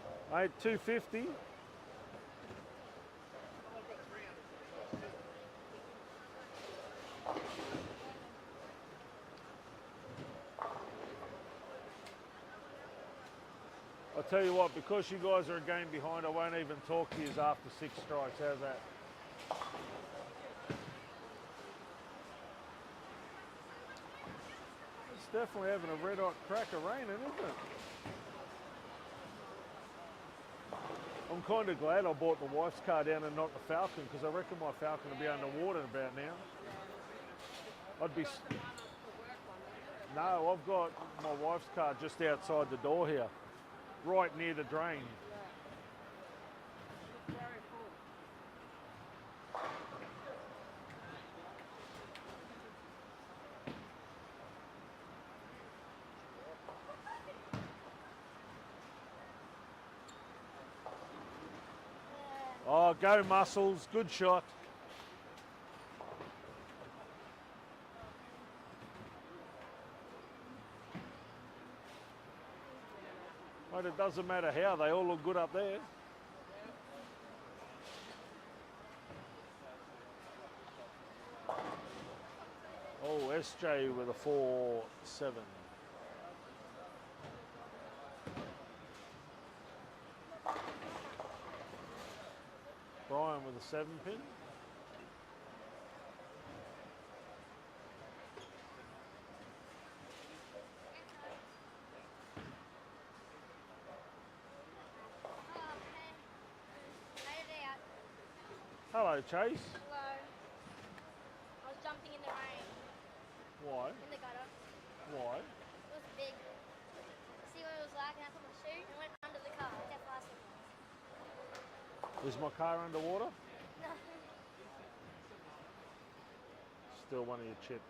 250. I've got 300. I'll tell you what, because you guys are a game behind, I won't even talk to you after 6 strikes. How's that? It's definitely having a red hot crack of rain, isn't it? I'm kind of glad I bought the wife's car down and not the Falcon, because I reckon my Falcon will be underwater about now. I'd be... No, I've got my wife's car just outside the door here, right near the drain. Oh, go Muscles, good shot. But it doesn't matter how, they all look good up there. Oh, SJ with a 4-7. Brian with a 7 pin. Hello, Chase. Hello. I was jumping in the rain. Why? In the gutter. Why? It was big. See what it was like, and I put my shoe and went under the car. Look how fast it was. Is my car underwater? No. Still one of your chips.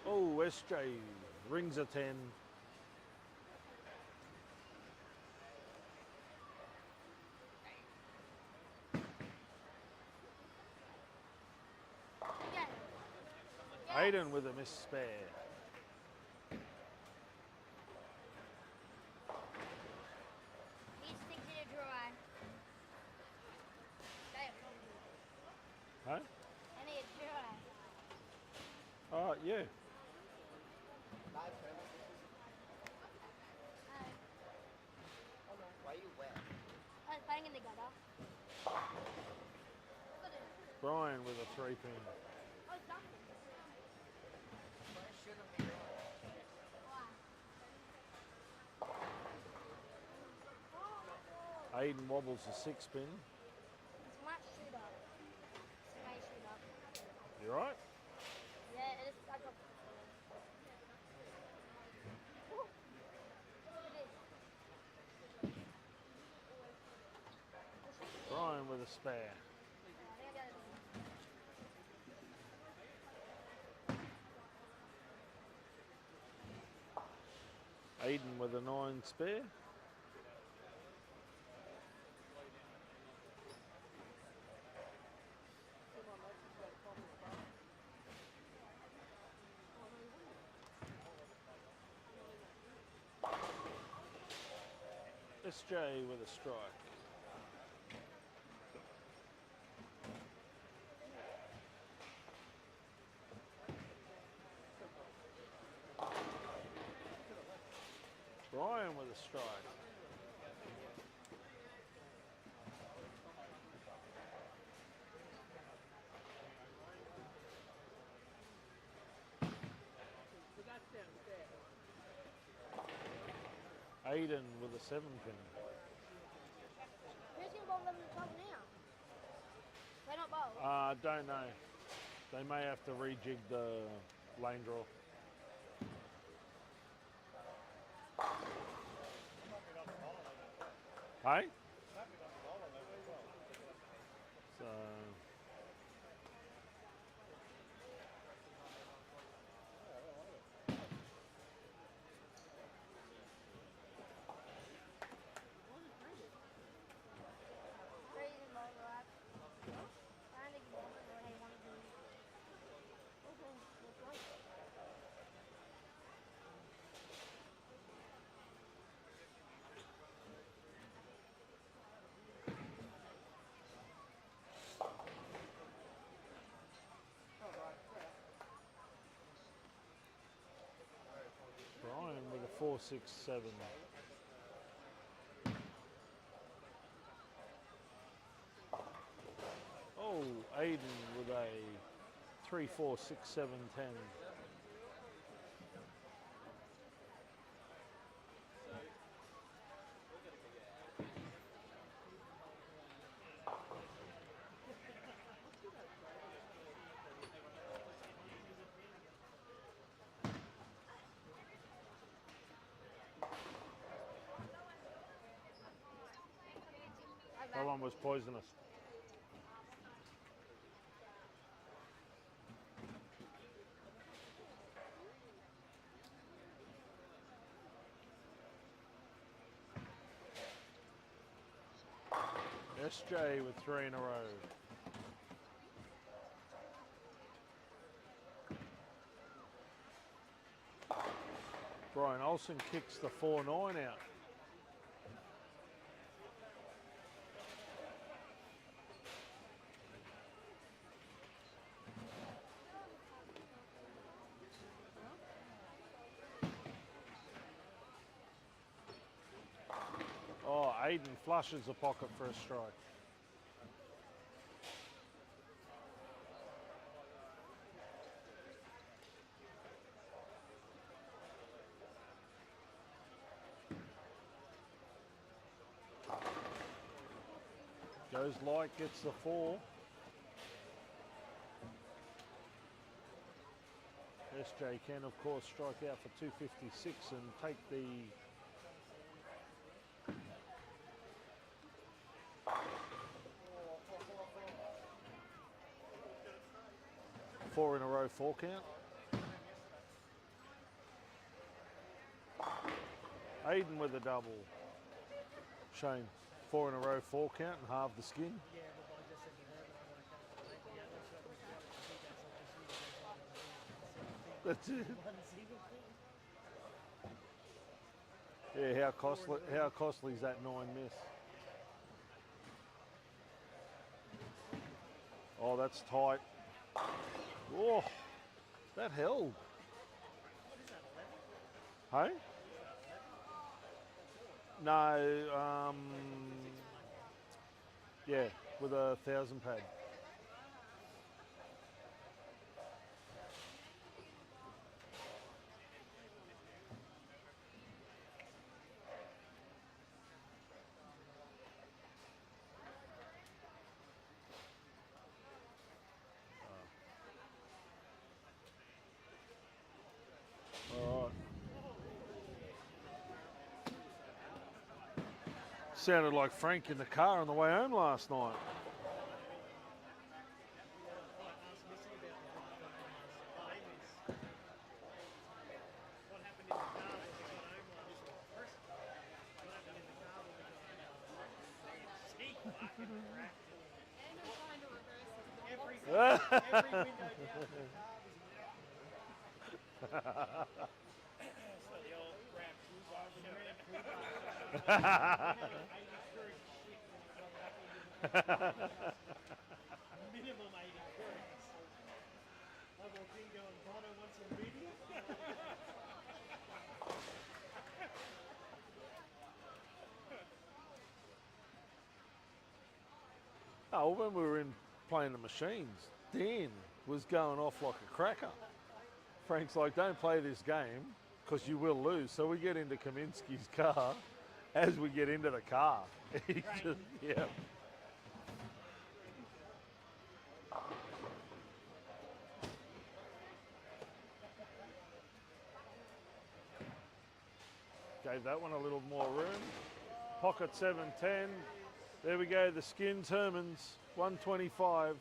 Oh, SJ rings a 10. Yeah. Aiden with a miss spare. These things need to dry. Huh? I need to dry. Yeah. Why are you wet? I was playing in the gutter. Look at it. Brian with a 3 pin. I was dumping. Why shouldn't be dry? Why? Aiden wobbles a 6 pin. It's much shoot up. It's my shoot up. You right? Yeah, it is. I got it. Brian with a spare. Aiden with a 9 spare. SJ with a strike. Brian with a strike. Aiden with a 7 pin. Who's going to bowl 11 and 12 now? They're not bowled. Don't know. They may have to rejig the lane draw. Hey? So... Freezing bowl, right? 4, 6, 7. Oh, Aiden with a 3, 4, 6, 7, 10. That one was poisonous. SJ with 3 in a row. Brian Olsen kicks the 4-9 out. Oh, Aiden flushes the pocket for a strike. Goes light, gets the 4. SJ can, of course, strike out for 256 and take the 4 in a row 4 count. Aiden with a double. Shane, 4 in a row 4 count and halve the skin. That's it. Yeah, how costly is that 9 miss? Oh, that's tight. Oh, that held. Hey? No, yeah, with a 1,000 pad. All right. Sounded like Frank in the car on the way home last night. Minimum 80 queries. I walked in going, Bono wants some media? Oh, when we were in playing the machines, Dan was going off like a cracker. Frank's like, don't play this game because you will lose. So we get into Kaminsky's car. As we get into the car, he's just, yeah. Gave that one a little more room. Pocket 710. There we go, the Skins Hermans, 125.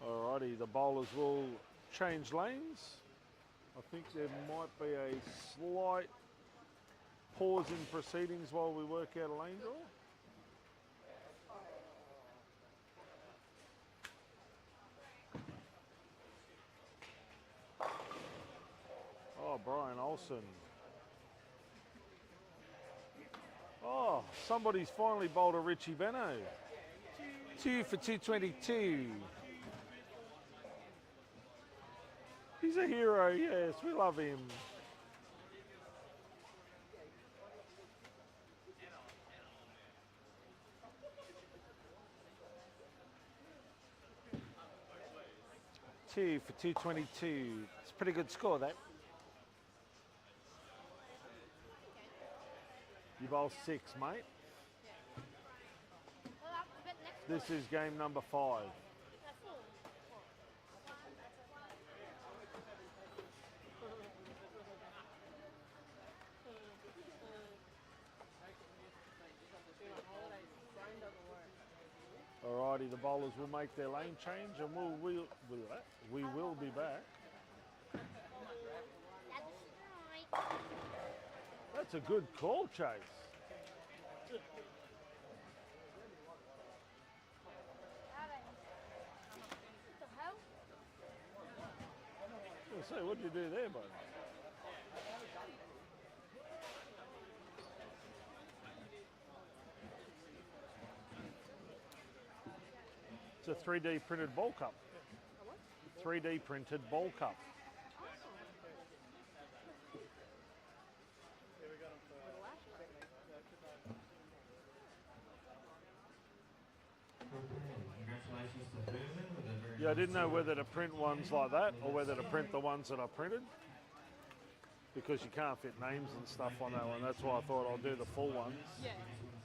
Alrighty, the bowlers will change lanes. I think there might be a slight pause in proceedings while we work out a lane draw. Oh, Brian Olsen. Oh, somebody's finally bowled a Richie Beno. 2 for 222. He's a hero, yes, we love him. Two for 222. It's a pretty good score, that. You bowl 6, mate. Well, I bet next This is game number 5. four. Alrighty, the bowlers will make their lane change and we will be back. That's right. That's a good call, Chase. What the hell? Let's see, what did you do there, bud? It's a 3D printed ball cup. 3D printed ball cup. Congratulations to Herman with a very Yeah, I didn't know whether to print ones like that or whether to print the ones that I printed, because you can't fit names and stuff on that one. That's why I thought I'll do the full ones. Yeah.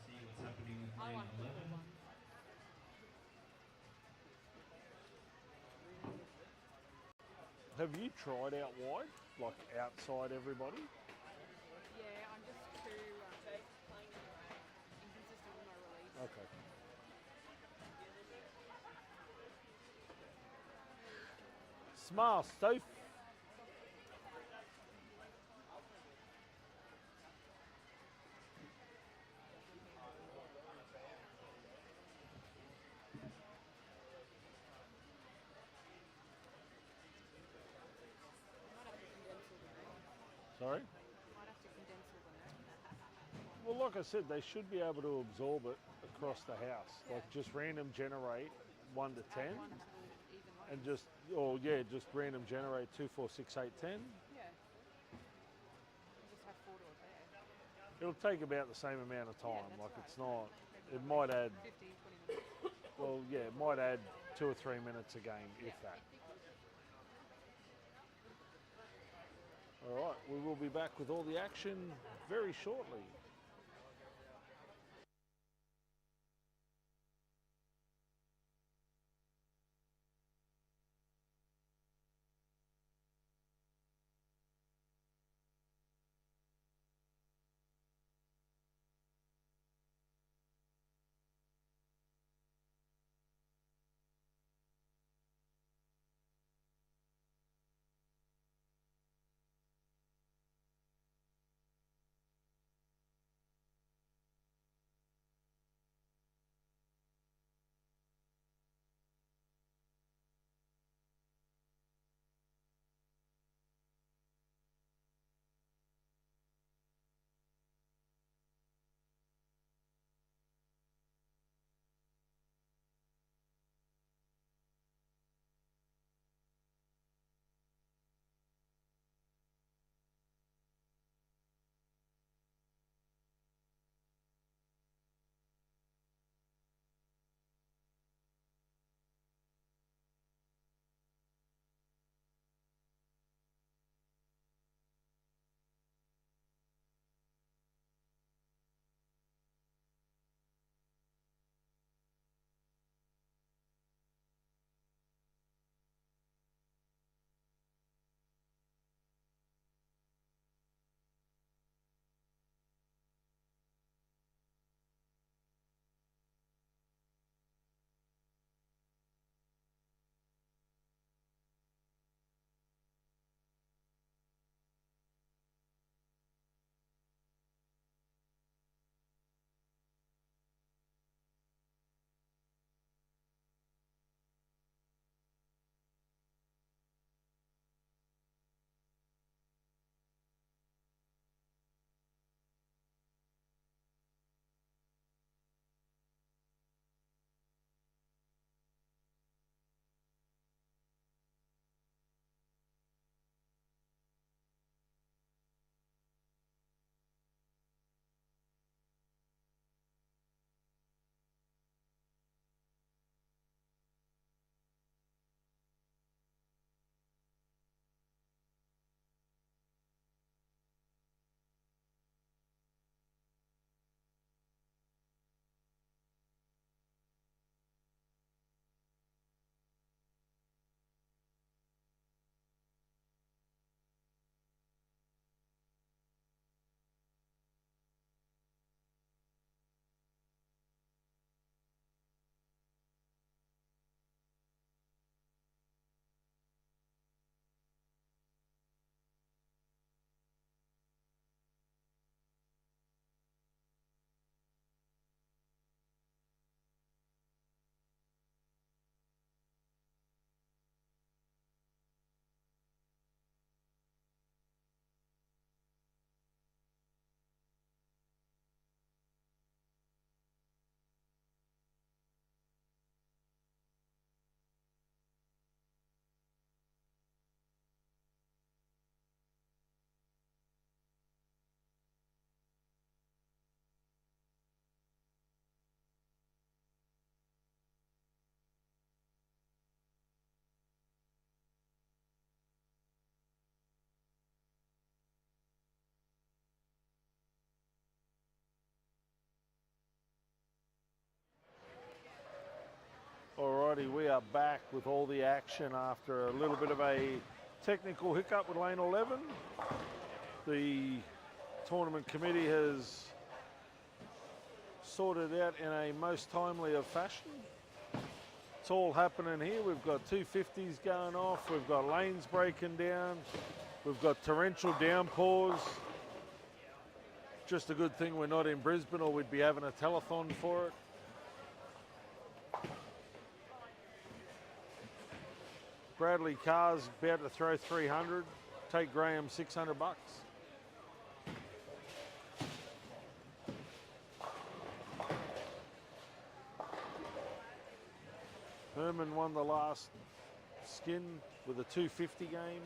see what's happening with I lane like the 11. full one. Have you tried out wide, like outside everybody? Yeah, I'm just too inconsistent with my release. Okay. Smart, Steve. Sorry? Might have to condense all the Well, like I said, they should be able to absorb it across the house. Like just random generate 1 to 10 one to the even and loads. just, or yeah, just random generate 2, 4, 6, 8, 10. Yeah. Just have 4 to a pair. It'll take about the same amount of time. that's Like right. it's not, it might add, 15, 20 minutes. well, yeah, it might add 2 or 3 minutes a game, if that. All right, we will be back with all the action very shortly. are back with all the action after a little bit of a technical hiccup with lane 11. The tournament committee has sorted out in a most timely of fashion. It's all happening here. We've got 250s going off. We've got lanes breaking down. We've got torrential downpours. Just a good thing we're not in Brisbane or we'd be having a telethon for it. Bradley Carr's about to throw 300. Take Graham 600 bucks. Herman won the last skin with a 250 game.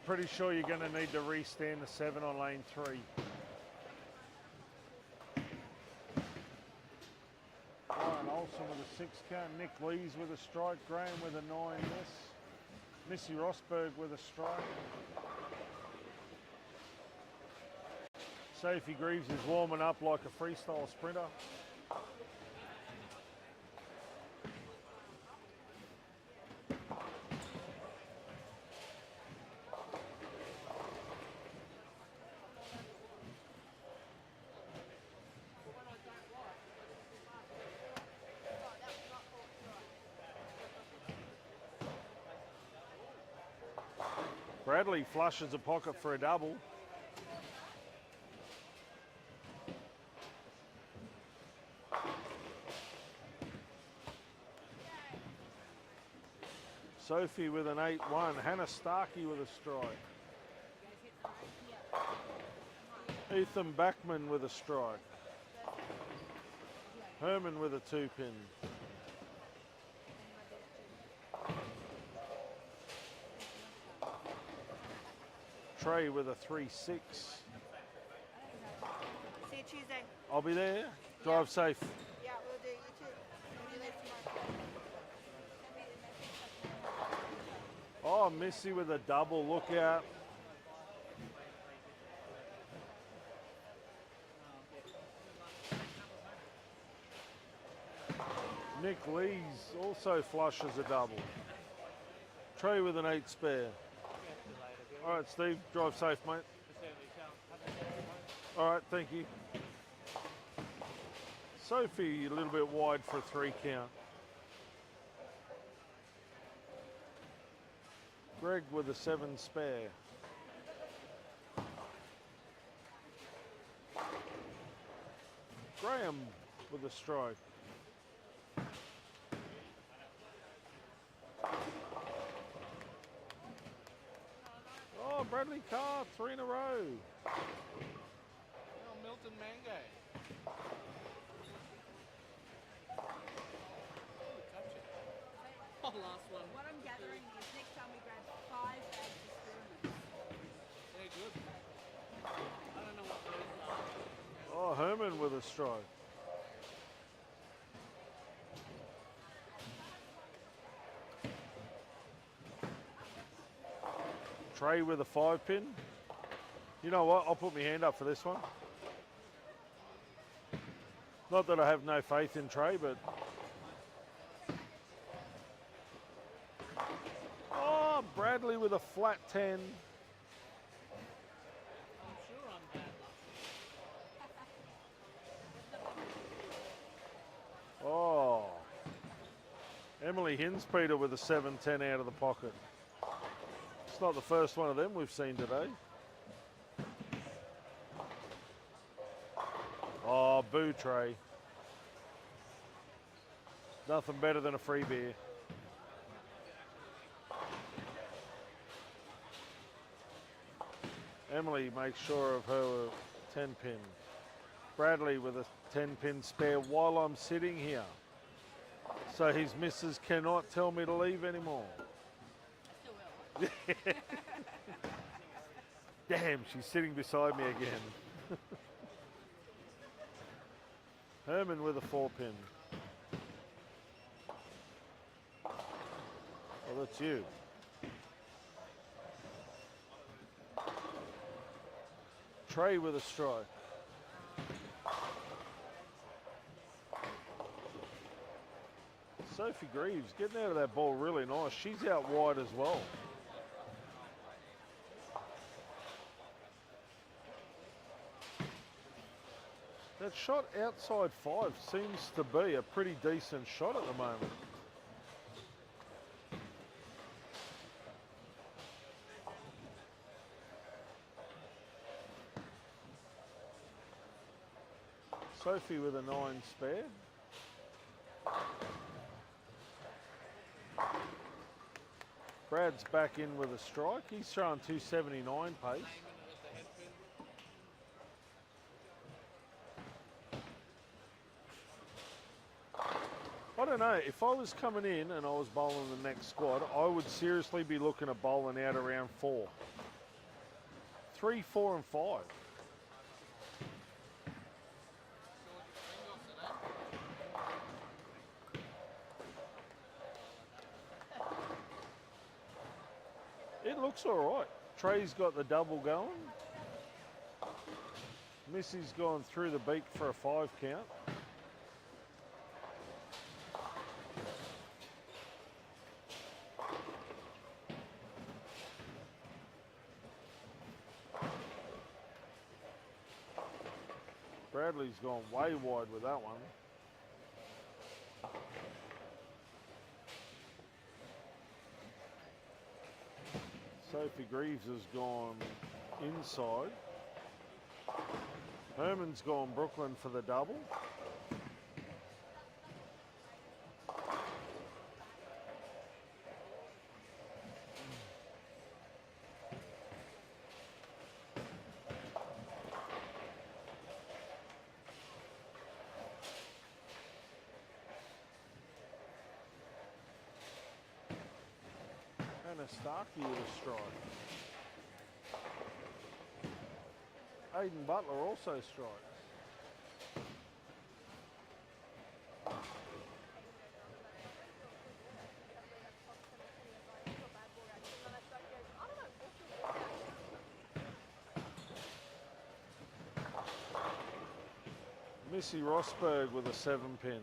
Pretty sure you're going to need to restand the 7 on lane 3. Ryan Olsen with a 6 count, Nick Lees with a strike, Graham with a 9 miss, Missy Rosberg with a strike. Sophie Greaves is warming up like a freestyle sprinter. Bradley flushes a pocket for a double. Sophie with an 8-1. Hannah Starkey with a strike. Ethan Backman with a strike. Herman with a 2-pin. Trey with a 3-6. See you Tuesday. I'll be there. Drive safe. Yeah, we'll do. You too. We'll do this tomorrow. Oh, Missy with a double. Look out. Nick Lees also flushes a double. Trey with an 8 spare. All right, Steve, drive safe, mate. All right, thank you. Sophie, a little bit wide for a 3 count. Greg with a 7 spare. Graham with a strike. Oh, Bradley Carr, 3 in a row. Oh, Milton Mango. Oh, last one. What I'm gathering is next time we grab 5 bags of spearmint. They're good. I don't know what those are. Oh, Herman with a strike. Trey with a 5-pin. You know what? I'll put my hand up for this one. Not that I have no faith in Trey, but... Oh, Bradley with a flat 10. I'm sure I'm bad luck. Oh. Emily Hinspeter with a 7-10 out of the pocket. It's not the first one of them we've seen today. Oh, boo, Trey. Nothing better than a free beer. Emily makes sure of her 10-pin. Bradley with a 10-pin spare while I'm sitting here. So his missus cannot tell me to leave anymore. I still will. Damn, she's sitting beside me again. Herman with a 4-pin. Oh, that's you. Trey with a strike. Sophie Greaves getting out of that ball really nice. She's out wide as well. That shot outside 5 seems to be a pretty decent shot at the moment. Sophie with a 9 spare. Brad's back in with a strike. He's throwing 279 pace. I don't know, if I was coming in and I was bowling the next squad, I would seriously be looking at bowling out around 4. 3, 4 and 5. It looks all right. Trey's got the double going. Missy's gone through the beak for a 5 count. Bradley's gone way wide with that one. Sophie Greaves has gone inside. Herman's gone Brooklyn for the double. Starkey with a strike. Aiden Butler also strikes. Missy Rosberg with a 7-pin.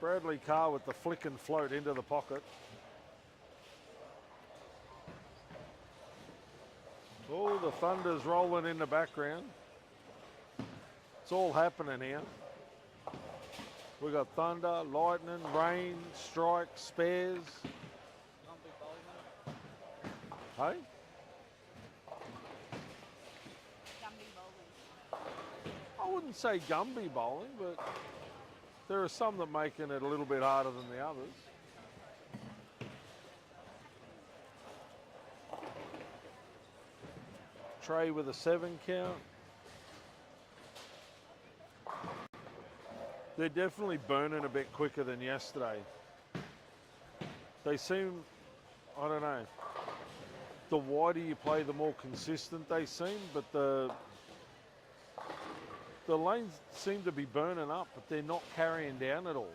Bradley Carr with the flick and float into the pocket. Oh, the thunder's rolling in the background. It's all happening here. We got thunder, lightning, rain, strike, spares. Hey? I wouldn't say Gumby bowling, but there are some that making it a little bit harder than the others. Trey with a 7 count. They're definitely burning a bit quicker than yesterday. They seem, I don't know, the wider you play, the more consistent they seem, but the lanes seem to be burning up, but they're not carrying down at all.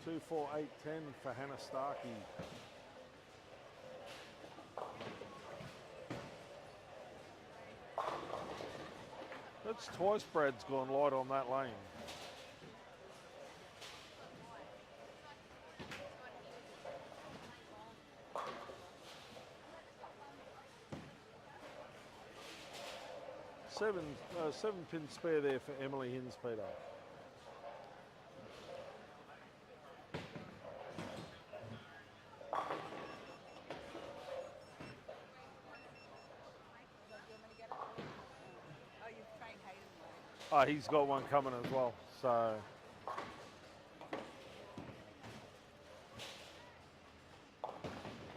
Two, 4, 8, 10 for Hannah Starkey. That's twice Brad's gone light on that lane. Seven pin spare there for Emily Hinspeter. Oh, he's got one coming as well. So.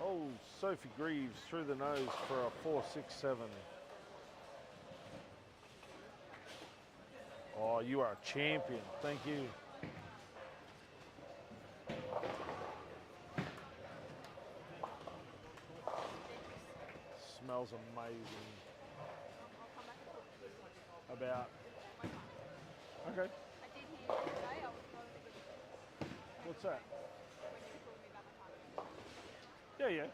Oh, Sophie Greaves through the nose for a 4.67. Oh, you are a champion. Thank you. Smells amazing. About. Okay. I did hear you today. I was going to. What's that? When you told me about the Yeah, yeah.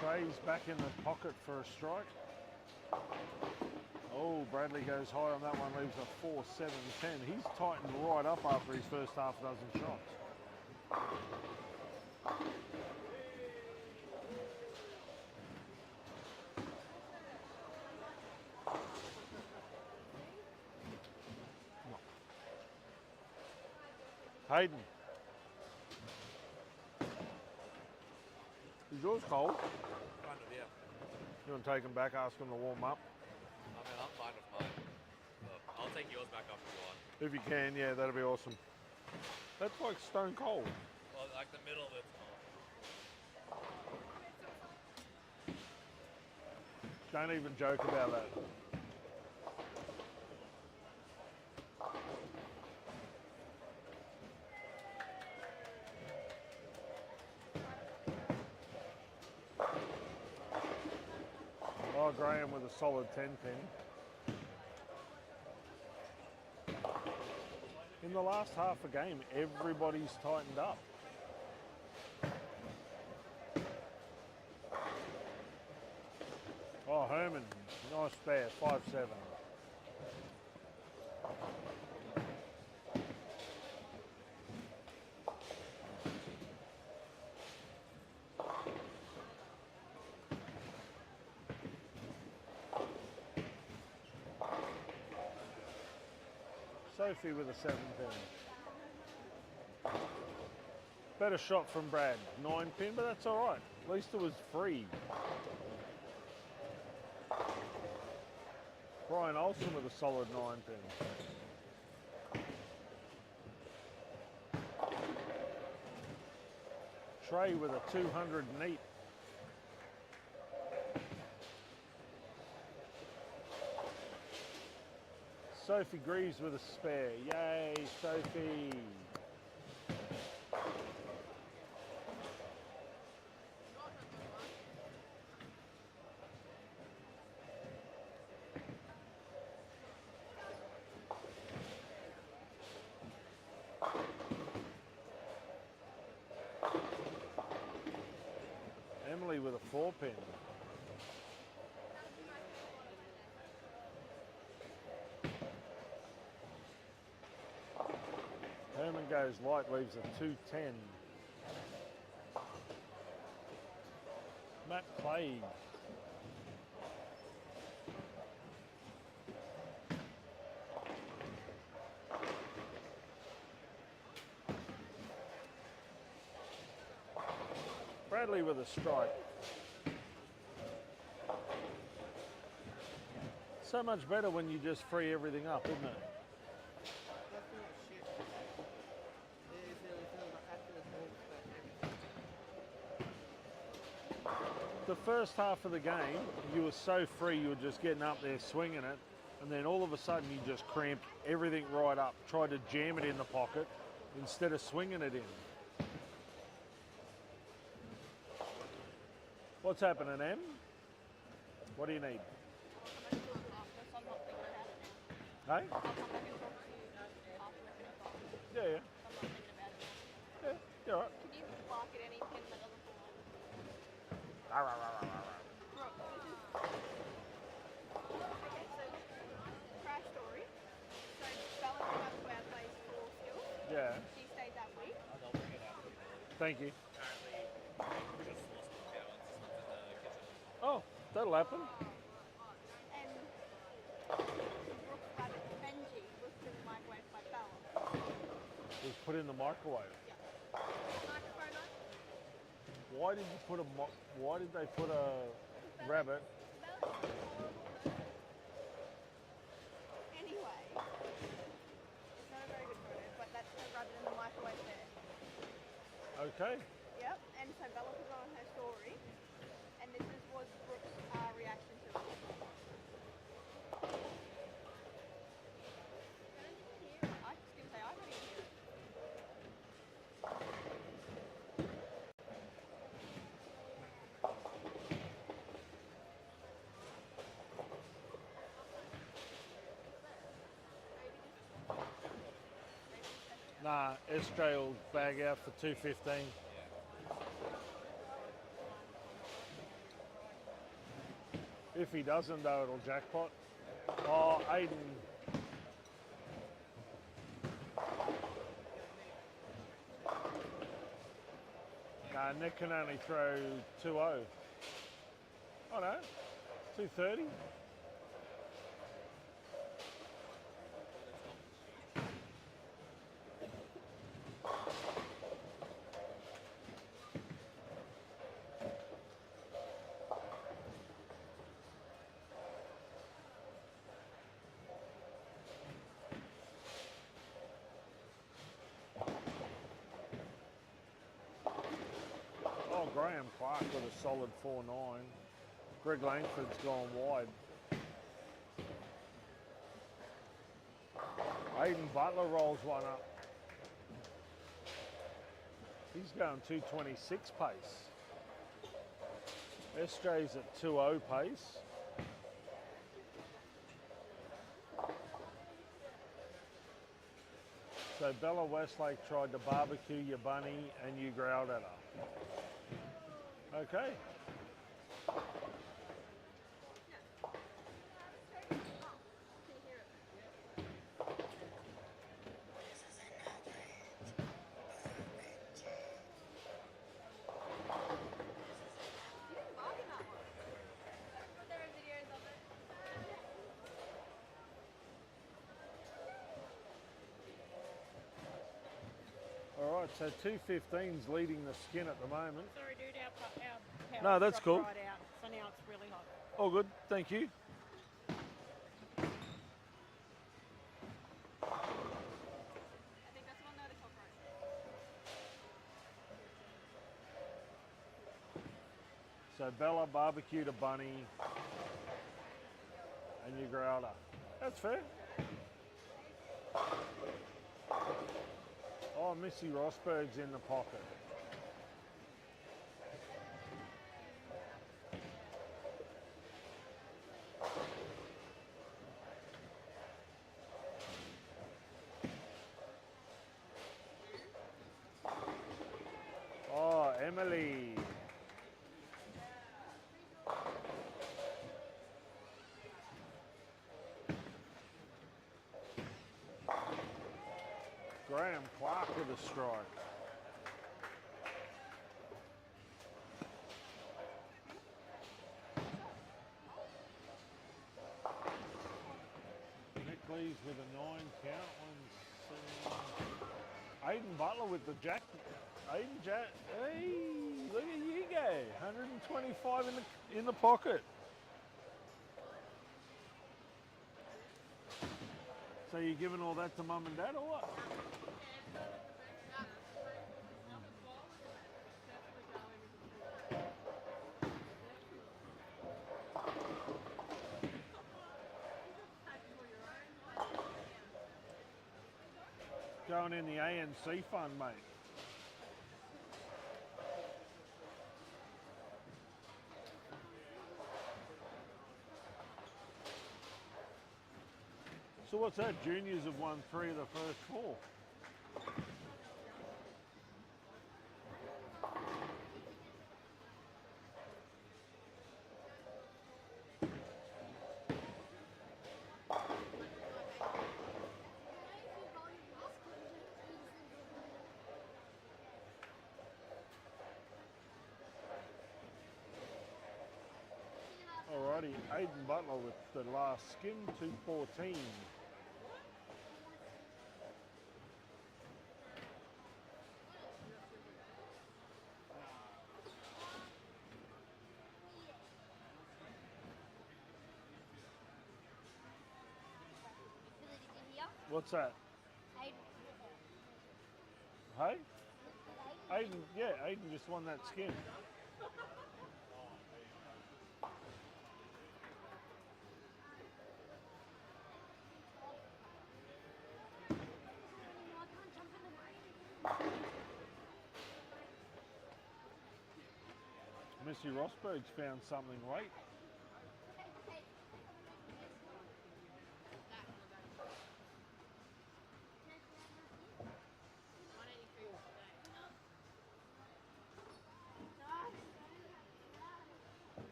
Trey's back in the pocket for a strike. Oh, Bradley goes high on that one, leaves a 4.710. He's tightened right up after his first half dozen shots. Hayden. Is yours cold? Kind of, yeah. You want to take him back, ask him to warm up? I mean, I'm fine with mine. I'll take yours back after you want. If you can, yeah, that'd be awesome. That's like stone cold. Well, like the middle of it's cold. Don't even joke about that. Oh, Graham with a solid 10 pin. In the last half a game, everybody's tightened up. Oh, Herman, nice spare, 5.7. Sophie with a 7 pin. Better shot from Brad, 9 pin, but that's all right. At least it was free. Brian Olsen with a solid 9 pin. Trey with a 200 neat. Sophie Greaves with a spare. Yay, Sophie. Emily with a 4 pin. Herman goes light, leaves a 210. Matt Clay. Bradley with a strike. So much better when you just free everything up, isn't it? The first half of the game, you were so free, you were just getting up there swinging it, and then all of a sudden you just cramped everything right up, tried to jam it in the pocket instead of swinging it in. What's happening, Em? What do you need? Hey? Yeah, yeah. Yeah, you're all right. Can you bark at any pin that doesn't fall off? Rah, rah, rah, rah, rah. Brooke, okay, so crash story. So Bella came up to our place for skills. Yeah, She stayed that week. I'll bring it out. thank you. Apparently, just lost the balance in the kitchen. Oh, that'll happen. And Brooke's rabbit Benji was in the microwave by Bella. It was put in the microwave. Microphone on? Why did you put a? Why did they put a rabbit? Anyway, it's not a very good photo, but that's the rabbit in the microwave there. Okay. Yep, and so Bella put it on her story, and was Brooke's reaction to it. I was going to say, I can't even hear it. Nah, SJ will bag out for 215. If he doesn't, though, it'll jackpot. Oh, Aiden. Nah, Nick can only throw 2-0. Oh no, 230. Oh, Graham Clark with a solid 4-9. Greg Langford's gone wide. Aiden Butler rolls one up. He's going 226 pace. SJ's at 2-0 pace. So Bella Westlake tried to barbecue your bunny and you growled at her. Okay. All right, so 215's leading the skin at the moment. Sorry, dude, our power No, that's cool. right out, so now it's really hot. All good, thank you. I think that's 1 o'clock right. So Bella barbecued a bunny and you growled her. That's fair. Oh, Missy Rosberg's in the pocket. Oh, Emily. Graham Clark with a strike. Nick Lees with a 9 count. Aiden Butler with the jack. Hey, look at you go. 125 in the pocket. So you giving all that to mum and dad or what? Going in the ANC fund, mate. So what's that? Juniors have won 3 of the first 4. Alrighty, Aiden Butler with the last skin, 214. What's that? Aiden. Hey? Aiden. Aiden, yeah, Aiden just won that skin. Missy Rosberg's found something late.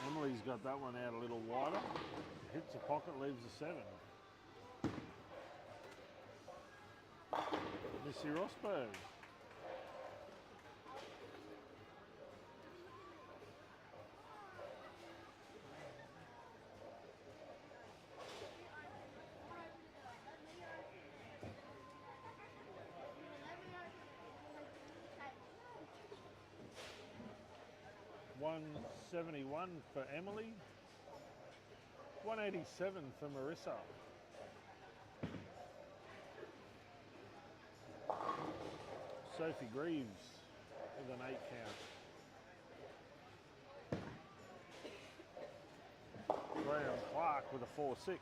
Emily's got that one out a little wider. Hits the pocket, leaves a 7. Missy Rosberg. $171 for Emily. $187 for Marissa. Sophie Greaves with an 8 count. Graham Clark with a 4-6.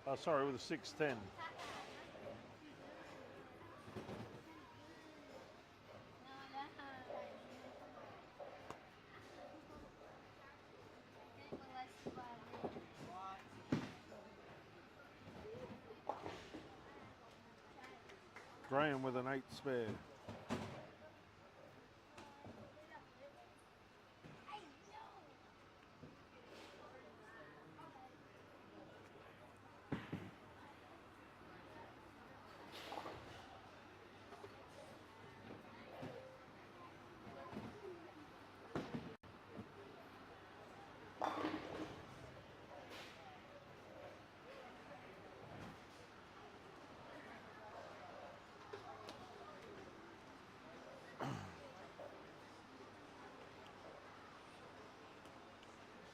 Oh, sorry, with a 6-10. Graham with an 8 spare.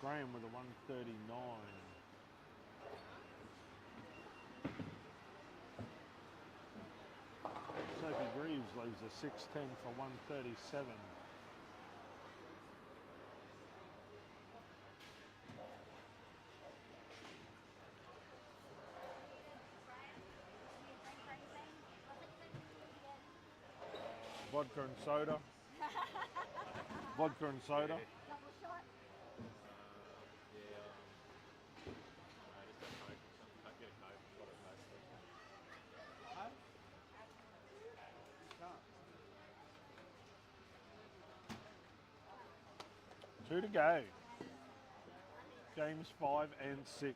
Graham with a 139. Sophie Greaves leaves a 6-10 for 137. Vodka and soda. Vodka and soda. Two to go. Games 5 and 6.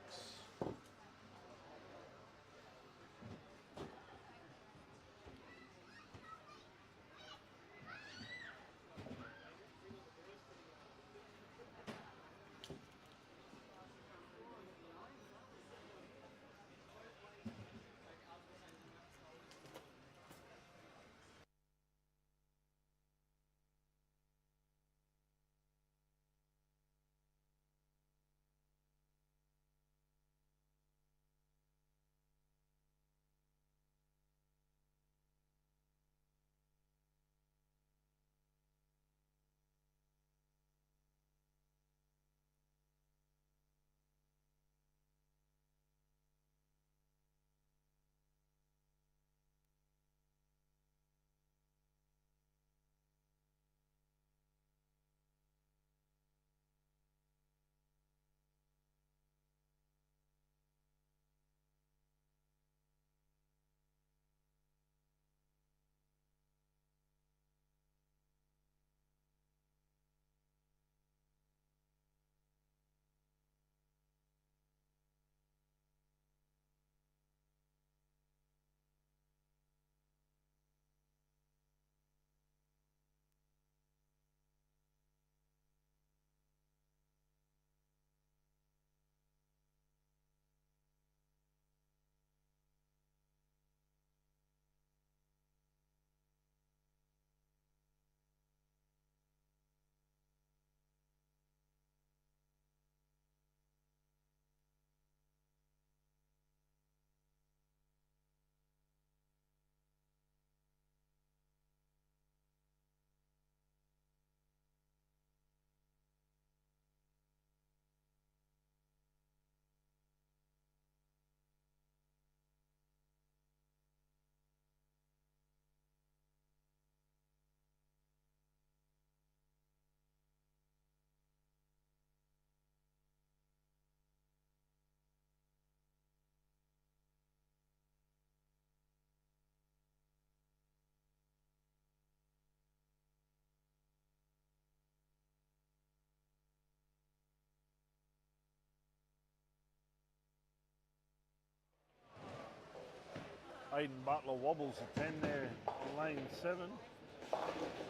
Aiden Butler wobbles a 10 there on lane 7.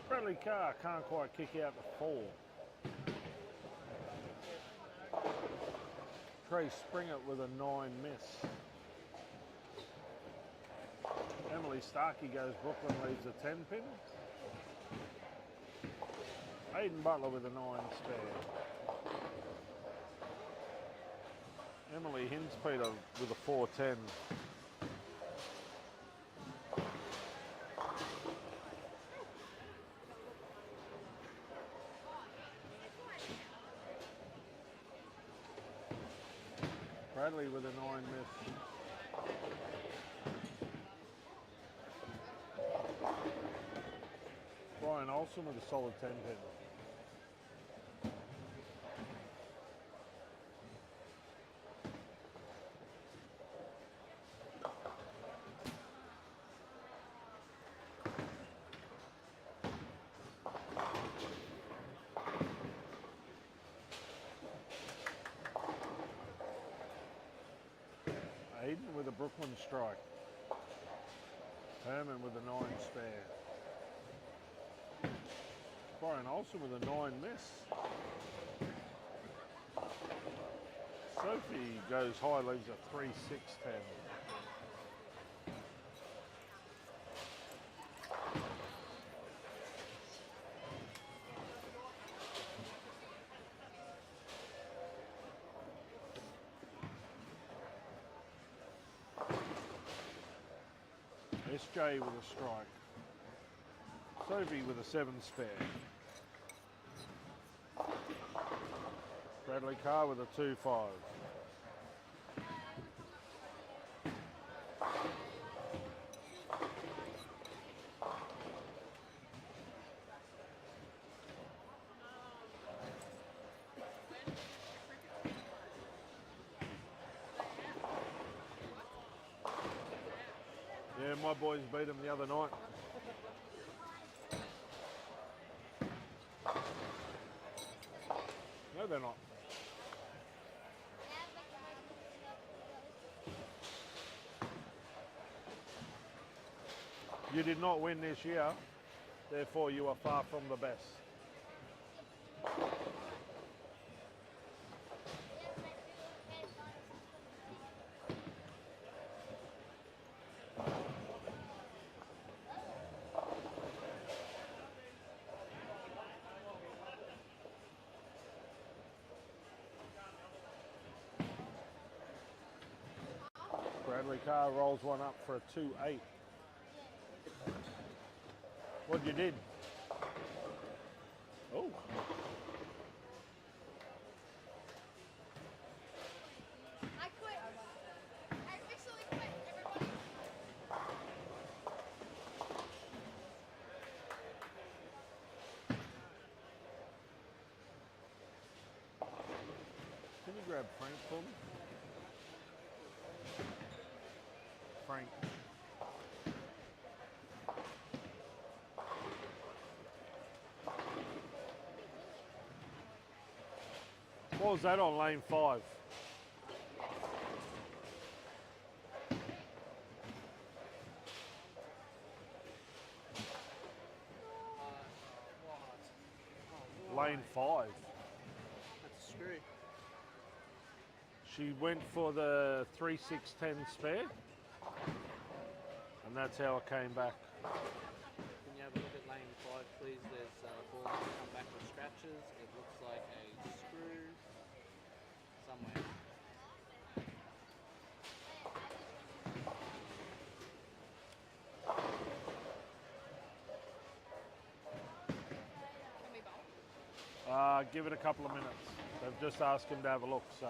Bradley Carr can't quite kick out the 4. Trey Springer with a 9 miss. Emily Starkey goes Brooklyn, leaves a 10 pin. Aiden Butler with a 9 spare. Emily Hinspeter with a 410. Bradley with a 9 miss. Brian Olsen with a solid 10 pin. Aiden with a Brooklyn strike. Herman with a 9 spare. Brian Olsen with a 9 miss. Sophie goes high, leaves a 3-6-10. SJ with a strike. Sophie with a 7 spare. Bradley Carr with a 2-5. Yeah, my boys beat them the other night. No, they're not. You did not win this year, therefore you are far from the best. Bradley Carr rolls one up for a 2-8. What you did? Oh. I quit. I officially quit, everybody. Can you grab Frank for me? Frank. What was that on lane 5? Lane 5. That's a screw. She went for the 3-6-10 spare, and that's how it came back. Can you have a look at lane 5, please? There's a ball that's come back with scratches. It looks like a screw somewhere. Can we bowl? Give it a couple of minutes. They've just asked him to have a look, so.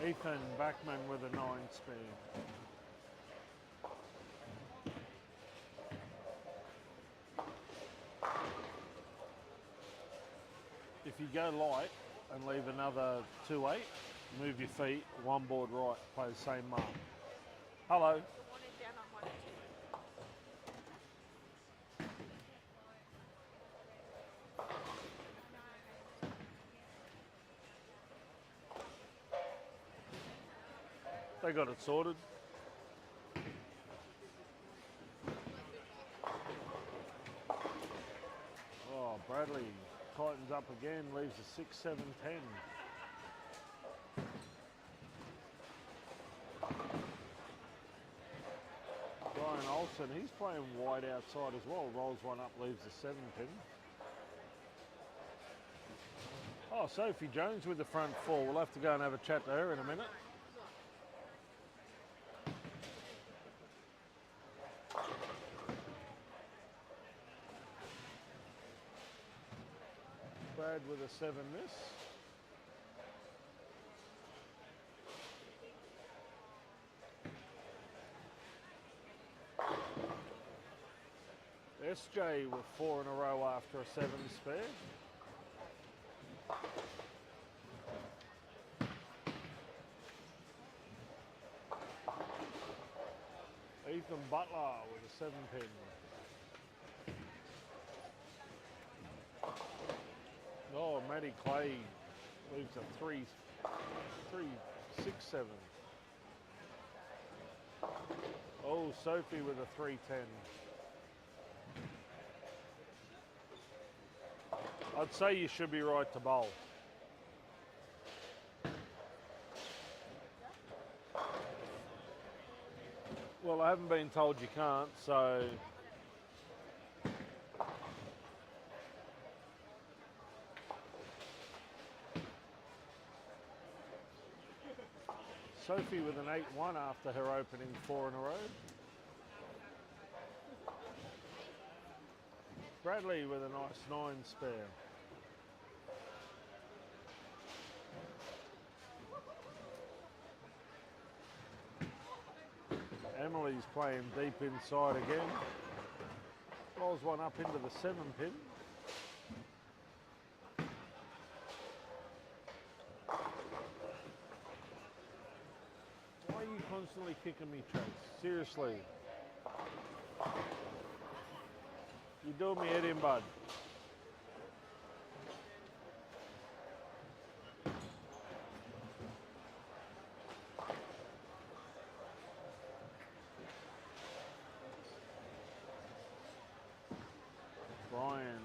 Ethan Backman with a 9 spare. If you go light and leave another 2-8, move your feet, one board right, play the same mark. Hello. What did They got it sorted. Oh, Bradley tightens up again, leaves a 6, 7, 10. Brian Olsen, he's playing wide outside as well. Rolls one up, leaves a 7 pin. Oh, Sophie Jones with the front four. We'll have to go and have a chat to her in a minute. Brad with a 7 miss. SJ with 4 in a row after a 7 spare. Ethan Butler with a 7 pin. Oh, Matty Clay leaves a 3, 6, 7. Oh, Sophie with a 310. I'd say you should be right to bowl. Well, I haven't been told you can't, so... Sophie with an 8-1 after her opening 4 in a row. Bradley with a nice 9 spare. Emily's playing deep inside again. Rolls one up into the 7 pin. Why are you constantly kicking me, Trace? Seriously. You're doing me head in, bud. Brian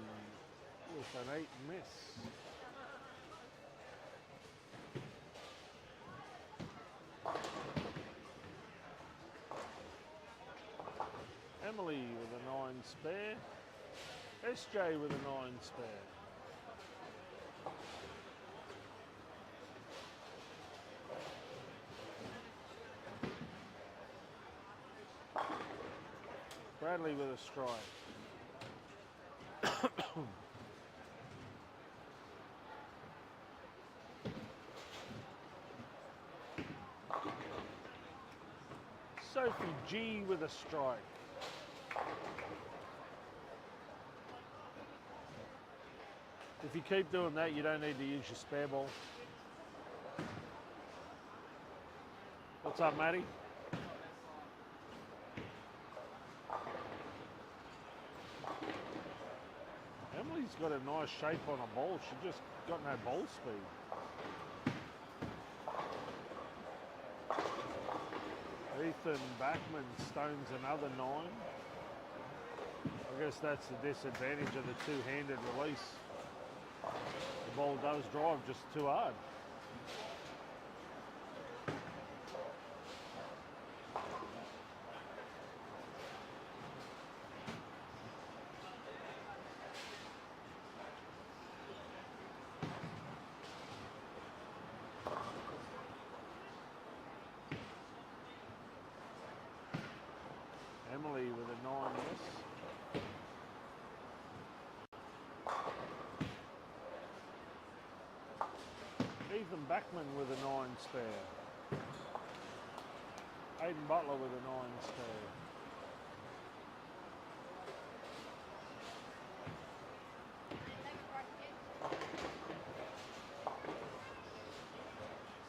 with an 8 miss. Emily with a 9 spare. SJ with a 9 spare. Bradley with a strike. Sophie G with a strike. If you keep doing that, you don't need to use your spare ball. What's up, Matty? Emily's got a nice shape on a ball. She just got no ball speed. Ethan Backman stones another 9. I guess that's the disadvantage of the two-handed release. The ball does drive just too hard. Emily with a 9 miss. Ethan Backman with a 9 spare. Aiden Butler with a 9 spare.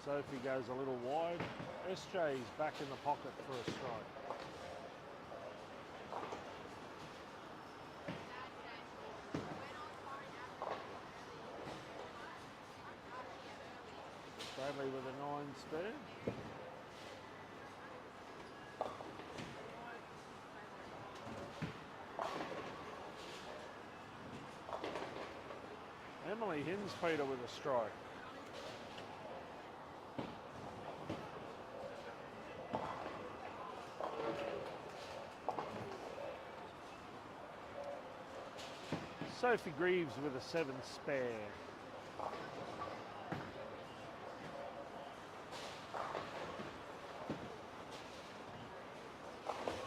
Sophie goes a little wide. SJ's back in the pocket for a strike. Bradley with a 9 spare. Emily Hinspeter with a strike. Sophie Greaves with a 7 spare.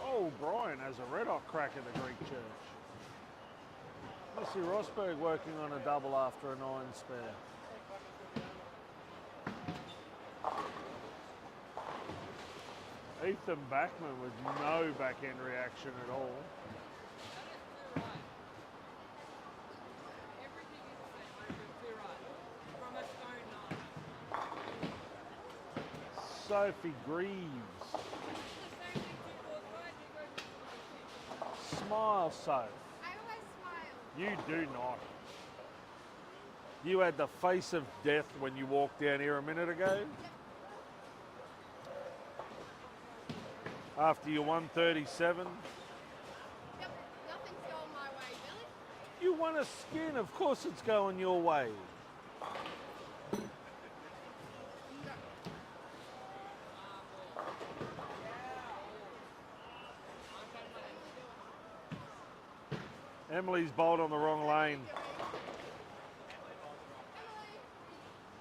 Oh, Brian has a red hot crack at the Greek Church. Missy Rosberg working on a double after a 9 spare. Ethan Backman with no back end reaction at all. Sophie Greaves. Smile, Soph. I always smile. You do not. You had the face of death when you walked down here a minute ago. After your 137. Yep, nothing's going my way, Billy. You won a skin, of course it's going your way. Emily's bowled on the wrong lane.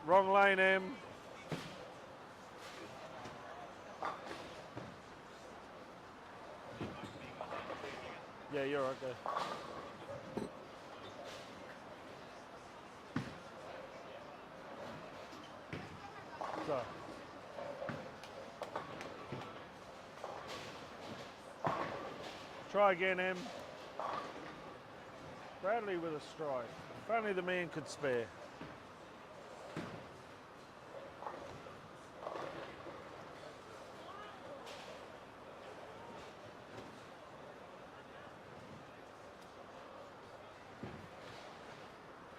Wrong lane, Em. Yeah, you're right there. So. Try again, Em. Bradley with a strike. If only the man could spare.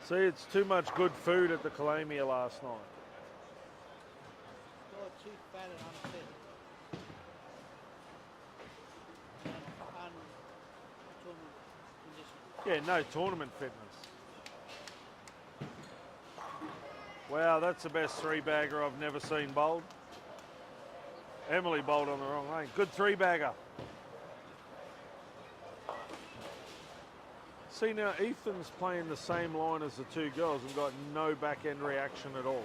See, it's too much good food at the Calamia last night. You're too fat and unfit. And tournament conditioning. Yeah, no tournament fitness. Wow, that's the best 3-bagger I've never seen bowled. Emily bowled on the wrong lane. Good 3-bagger. See now, Ethan's playing the same line as the two girls and got no back-end reaction at all.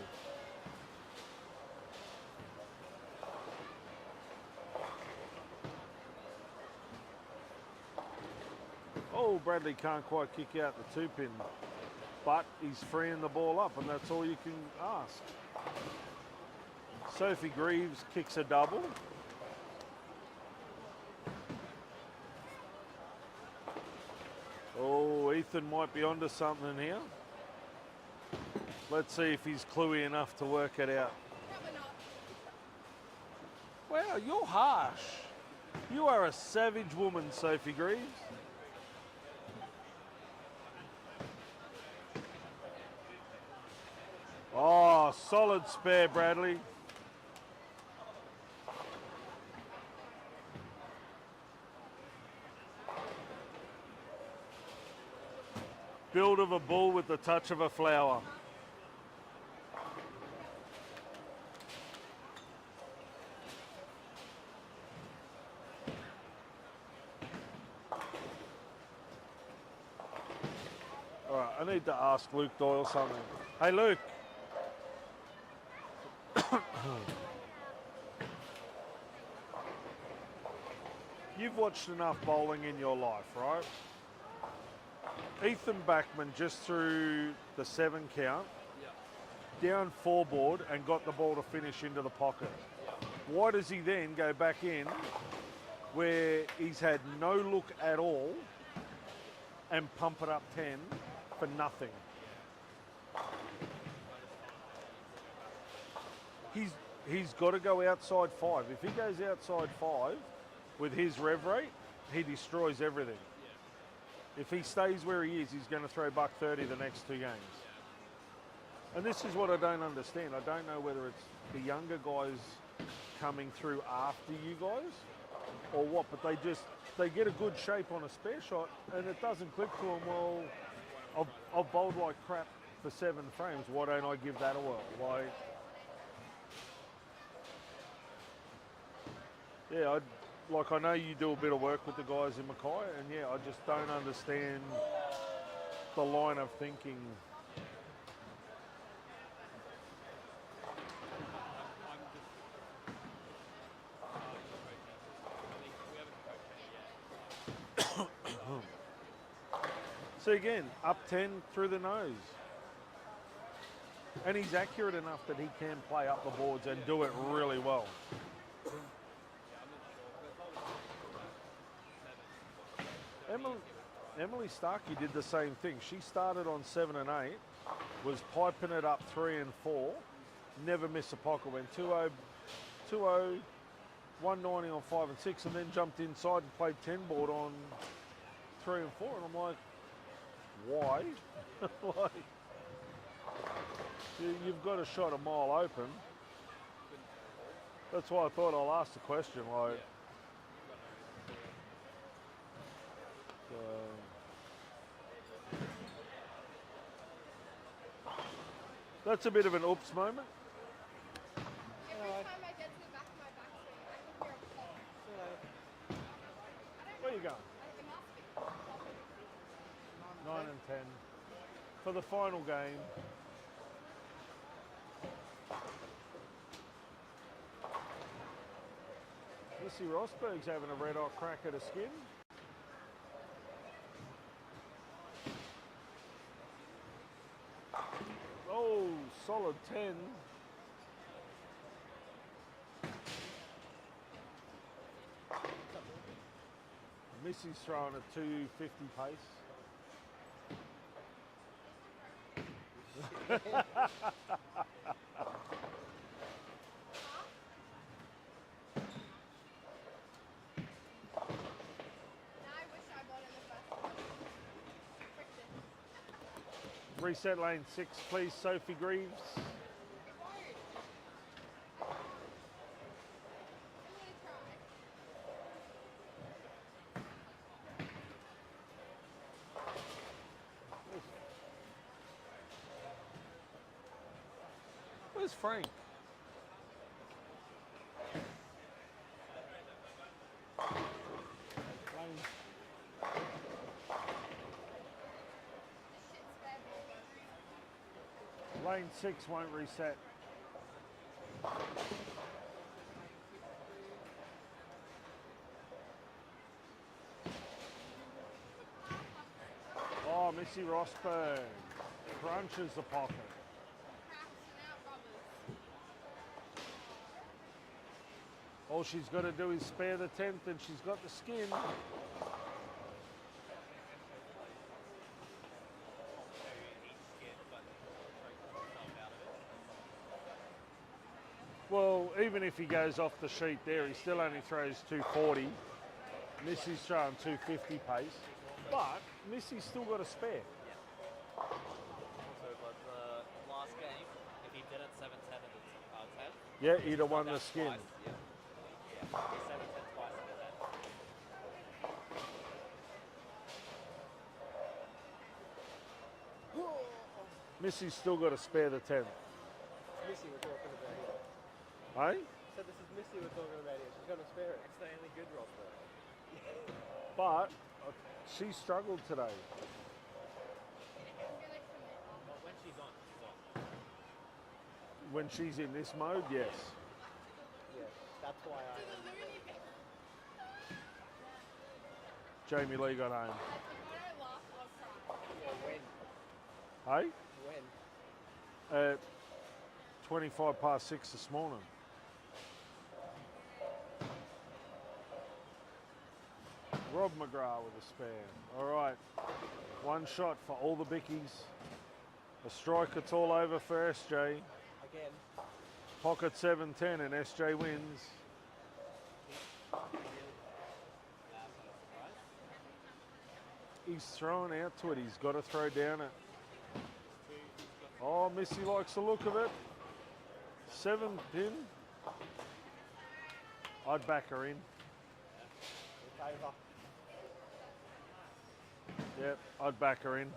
Oh, Bradley can't quite kick out the 2-pin, but he's freeing the ball up and that's all you can ask. Sophie Greaves kicks a double. Oh, Ethan might be onto something here. Let's see if he's cluey enough to work it out. Probably not. Wow, you're harsh. You are a savage woman, Sophie Greaves. Oh, solid spare, Bradley. Build of a bull with the touch of a flower. All right, I need to ask Luke Doyle something. Hey, Luke. You've watched enough bowling in your life, right? Ethan Backman just threw the 7 count, down 4 board and got the ball to finish into the pocket. Why does he then go back in where he's had no look at all and pump it up 10 for nothing? He's got to go outside 5. If he goes outside 5 with his rev rate, he destroys everything. If he stays where he is, he's going to throw $130 the next 2 games. And this is what I don't understand. I don't know whether it's the younger guys coming through after you guys or what, but they get a good shape on a spare shot and it doesn't click to them. Well, I've bowled like crap for 7 frames, why don't I give that a whirl? Like, yeah, I know you do a bit of work with the guys in Mackay, and yeah, I just don't understand the line of thinking. See again, up 10 through the nose. And he's accurate enough that he can play up the boards and do it really well. Emily Starkey did the same thing. She started on 7 and 8, was piping it up 3 and 4, never missed a pocket, went 2-0, 2-0, 190 on 5 and 6, and then jumped inside and played 10 board on 3 and 4. And I'm like, why? Like, you've got a shot a mile open. That's why I thought I'll ask the question. Like, that's a bit of an oops moment. Every time I get to the back of my backswing, I can hear a pop. Where you going? It must be. 9 and 10 for the final game. Missy Rosberg's having a red hot crack at a skin. Oh, solid 10. Missy's throwing a 250 pace. Reset lane 6, please, Sophie Greaves. Where's Frank? Lane 6 won't reset. Oh, Missy Rosberg crunches the pocket. All she's got to do is spare the 10th and she's got the skin. Well, even if he goes off the sheet there, he still only throws 240. Missy's throwing 250 pace. But Missy's still got a spare. Also, but the last game, if he did it 7-10 at the 10, Yeah, he'd have won the skin. Twice, yeah. Yeah, 7-10 twice at the 10. Missy's still got to spare the 10th. Missy we're talking about here. Eh? So this is Missy we're talking about here. She's going to spare it. It's the only good roster. But she struggled today. Well, when she's on, she's on. When she's in this mode, yes. Yeah, that's why I... Jamie Lee got home. Yeah, when? Hey? When? At 25 past 6 this morning. Rob McGrath with a spare. All right, one shot for all the bickies. A strike, it's all over for SJ. Again. Pocket 7-10 and SJ wins. He's throwing out to it. He's got to throw down it. Oh, Missy likes the look of it. 7 pin. I'd back her in. It's over. Yep, I'd back her in.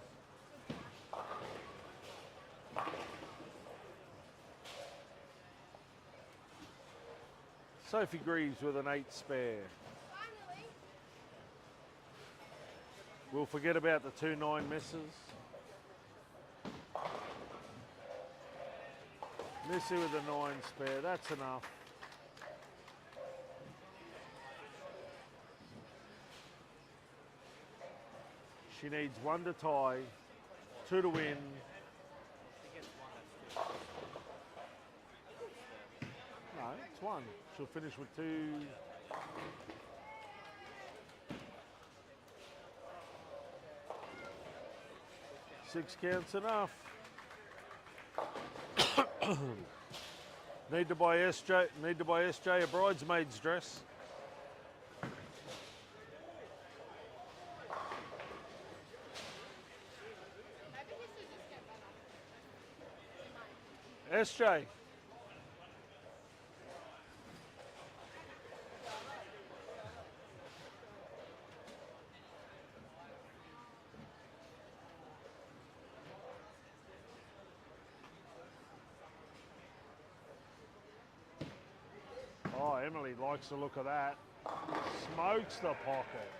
Sophie Greaves with an 8 spare. Finally. We'll forget about the 2-9 misses. Missy with a 9 spare, that's enough. She needs 1 to tie, 2 to win. She gets one, that's two. No, it's 1. She'll finish with 2. Six counts enough. Need to buy SJ a bridesmaid's dress. Maybe he should just get better. SJ. Oh, Emily likes the look of that. Smokes the pocket.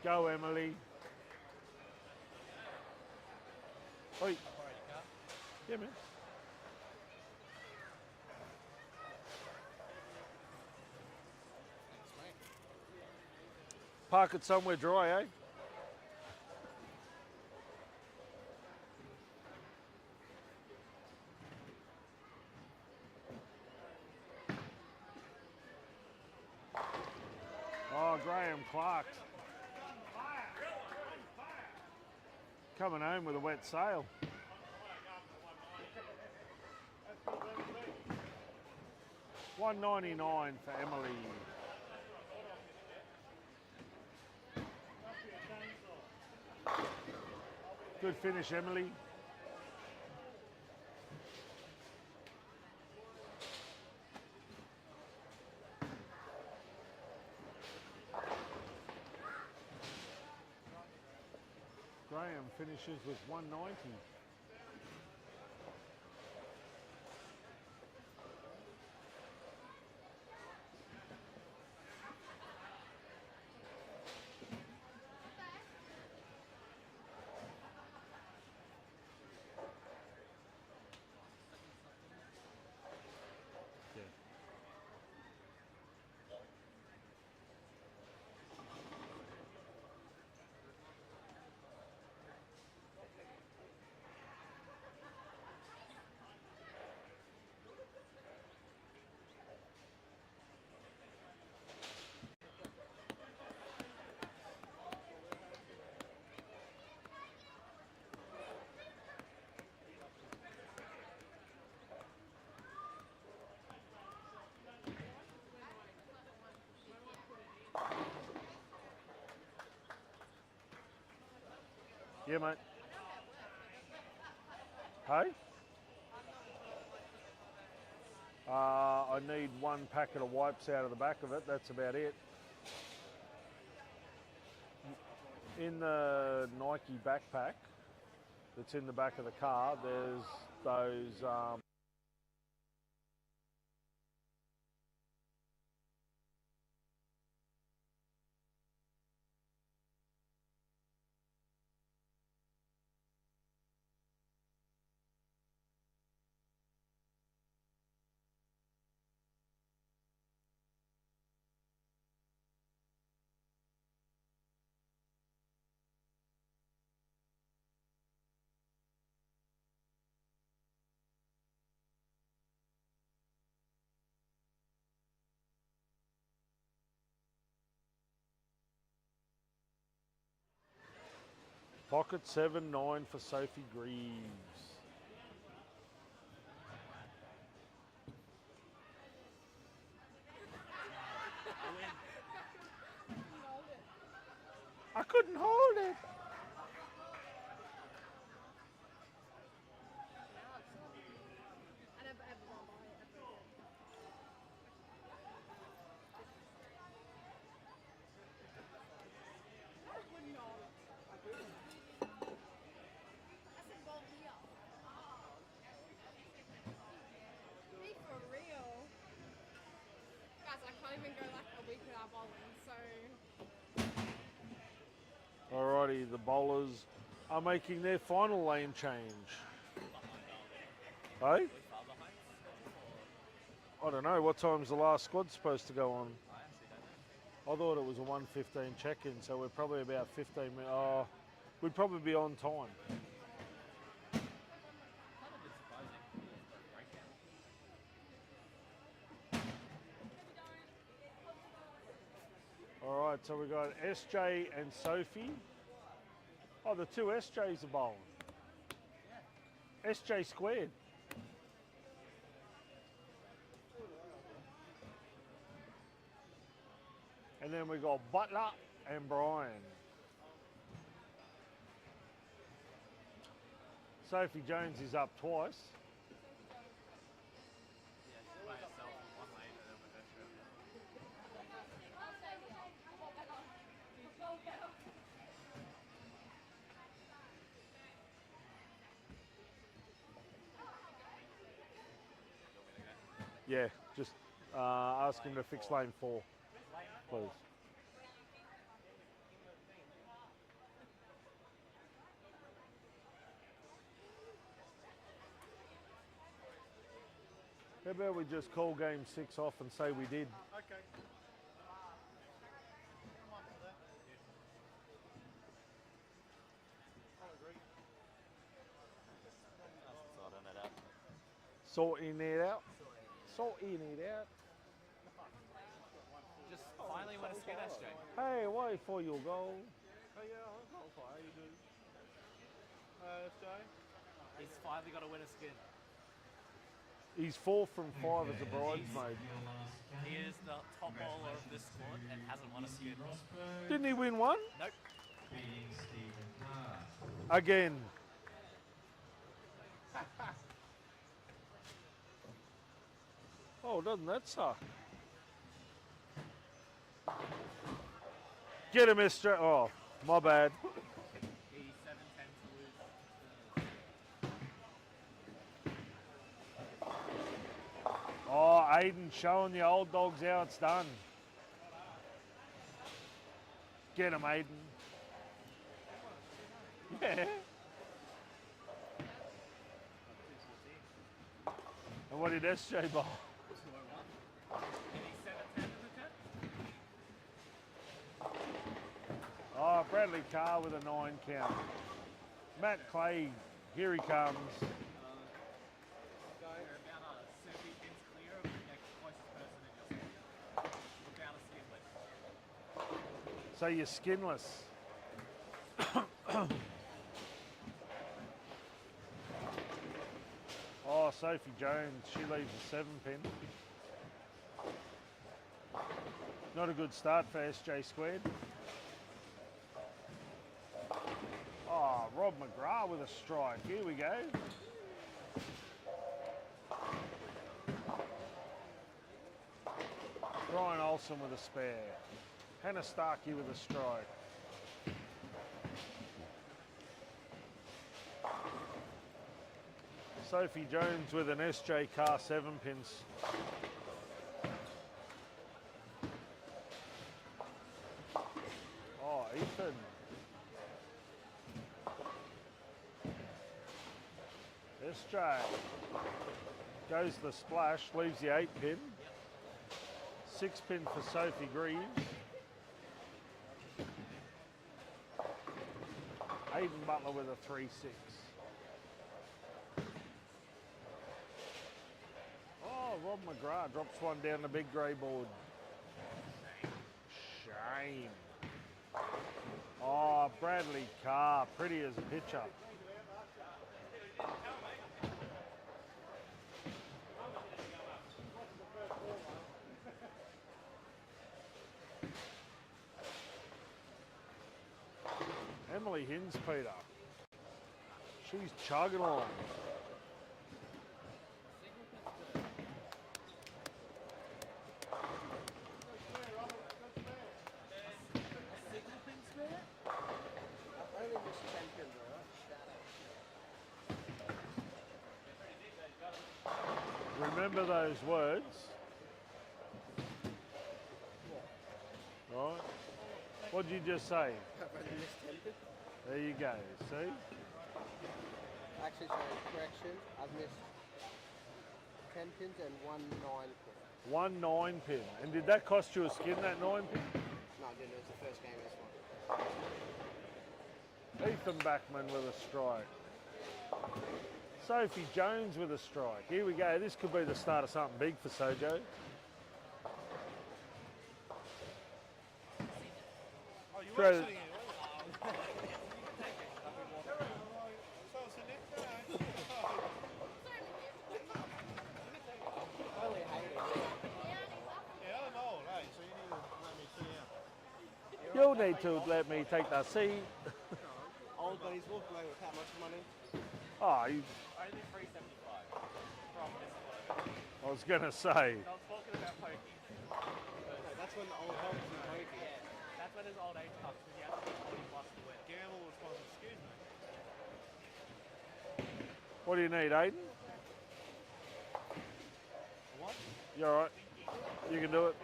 Go, Emily. Oi. Yeah, man. Park it somewhere dry, eh? Oh, Graham Clark. Coming home with a wet sail. $1.99 for Emily. Good finish, Emily. Graham finishes with 190. Yeah, mate. Hey? I need 1 packet of wipes out of the back of it. That's about it. In the Nike backpack that's in the back of the car, there's those pocket 7-9 for Sophie Greaves. I couldn't hold it. Alrighty, the bowlers are making their final lane change. Hey? I don't know. What time's the last squad supposed to go on? I thought it was a 1:15 check-in, so we're probably about 15 minutes. Oh, we'd probably be on time. All right, so we got SJ and Sophie. Oh, the two SJs are bowling. SJ squared. And then we got Butler and Brian. Sophie Jones is up twice. Yeah, just ask him to fix lane 4, please. How about we just call game 6 off and say we did? Okay. Sorting it out. Sorting it out. Just finally win a skin, SJ. Hey, wait for your goal. Hey, yeah, I'm qualified. How you doing? SJ? He's finally got to win a skin. He's 4 from 5 as a bridesmaid. He is the top bowler of this squad and hasn't won a skin. Didn't he win one? Nope. Again. Oh, doesn't that suck? Get him, Mr. Oh, my bad. He's 7-10 to lose. Oh, Aiden showing the old dogs how it's done. Get him, Aiden. Yeah. And what did SJ bowl? Oh, Bradley Carr with a 9 count. Matt Clay, here he comes. So you're skinless. Oh, Sophie Jones, she leaves a 7 pin. Not a good start for SJ squared. Oh, Rob McGrath with a strike. Here we go. Brian Olsen with a spare. Hannah Starkey with a strike. Sophie Jones with an SJ Carr 7 pins. Oh, Ethan. SJ goes the splash, leaves the 8 pin. 6 pin for Sophie Greaves. Aiden Butler with a 3-6. Oh, Rob McGrath drops one down the big grey board. Shame. Oh, Bradley Carr, pretty as a pitcher. Emily Hins, Peter. She's chugging along. Remember those words. Right. What'd you just say? I've only missed 10 pins. There you go, see? Actually, sorry, correction. I've missed 10 pins and 1 9 pin. 1 9 pin. And did that cost you a skin, that 9 pin? No, I didn't. It was the first game of this one. Ethan Backman with a strike. Sophie Jones with a strike. Here we go. This could be the start of something big for Sojo. Oh, you Throw- were sitting here, weren't you? So it's a net I only hate it. Yeah, I'm old, eh? So you need to let me see out. You'll need to let me take the seat. Old buddies walk away with how much money? Oh, you, Only 375 from this one. I was going to say. Not talking about pokies. No, that's when the old help was in poker. Yeah, that's when his old age comes because you have to be 40 plus to win. Gamble was fun. Excuse me. What do you need, Aiden? What? You all right? You can do it?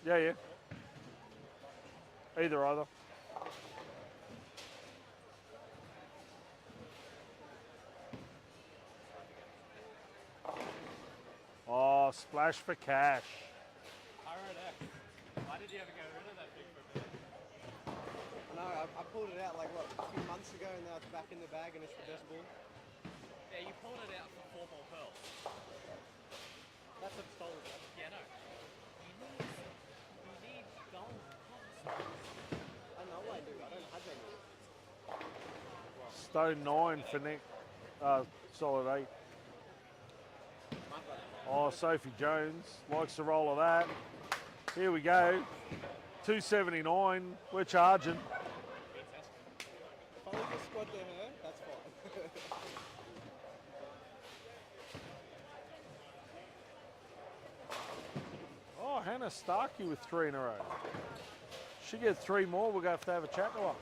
Yeah. Either. Oh, splash for cash. RNX. Why did you ever get rid of that thing for a bit? No, I pulled it out like what, a few months ago, and now it's back in the bag, and it's the best ball. Yeah, you pulled it out for 4 more pearls. That's what stole it. Yeah, no. You need gold. I know I do. I don't have any. Stone 9 for Nick. Solid 8. Oh, Sophie Jones likes the roll of that. Here we go. 279. We're charging. If I leave the squad to her, that's fine. Oh, Hannah Starkey with 3 in a row. She gets 3 more. We're going to have a chat to her.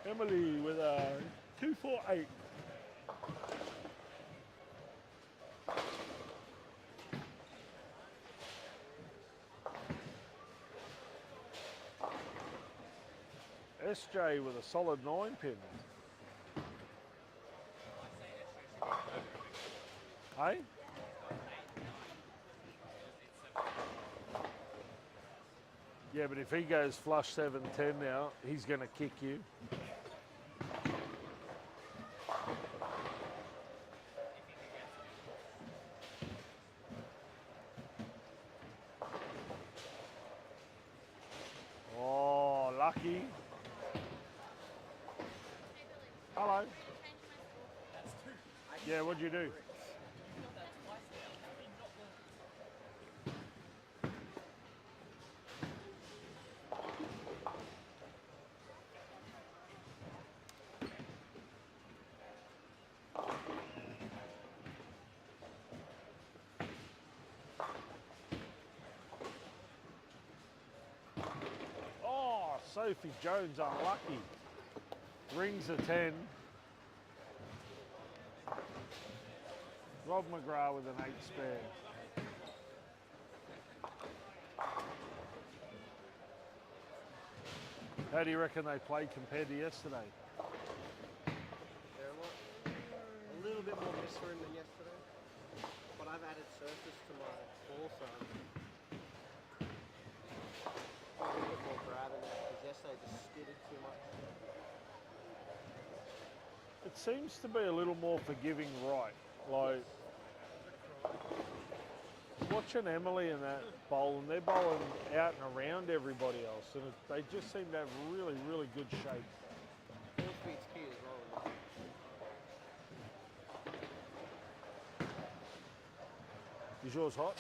Emily with a 248. SJ with a solid 9 pin. Hey? Yeah, but if he goes flush 7-10 now, he's going to kick you. Oh, lucky. Hello. Yeah, what'd you do? Oh, Sophie Jones unlucky. Rings a 10. Rob McGrath with an 8 spare. How do you reckon they played compared to yesterday? They're a little bit more misroom than yesterday, but I've added surface to my ball, so a little bit more grab in it, because yesterday I just skidded too much. It seems to be a little more forgiving right. Like, watching Emily and that bowl, and they're bowling out and around everybody else, and they just seem to have really, really good shape. Ball speed's key as well. Is yours hot?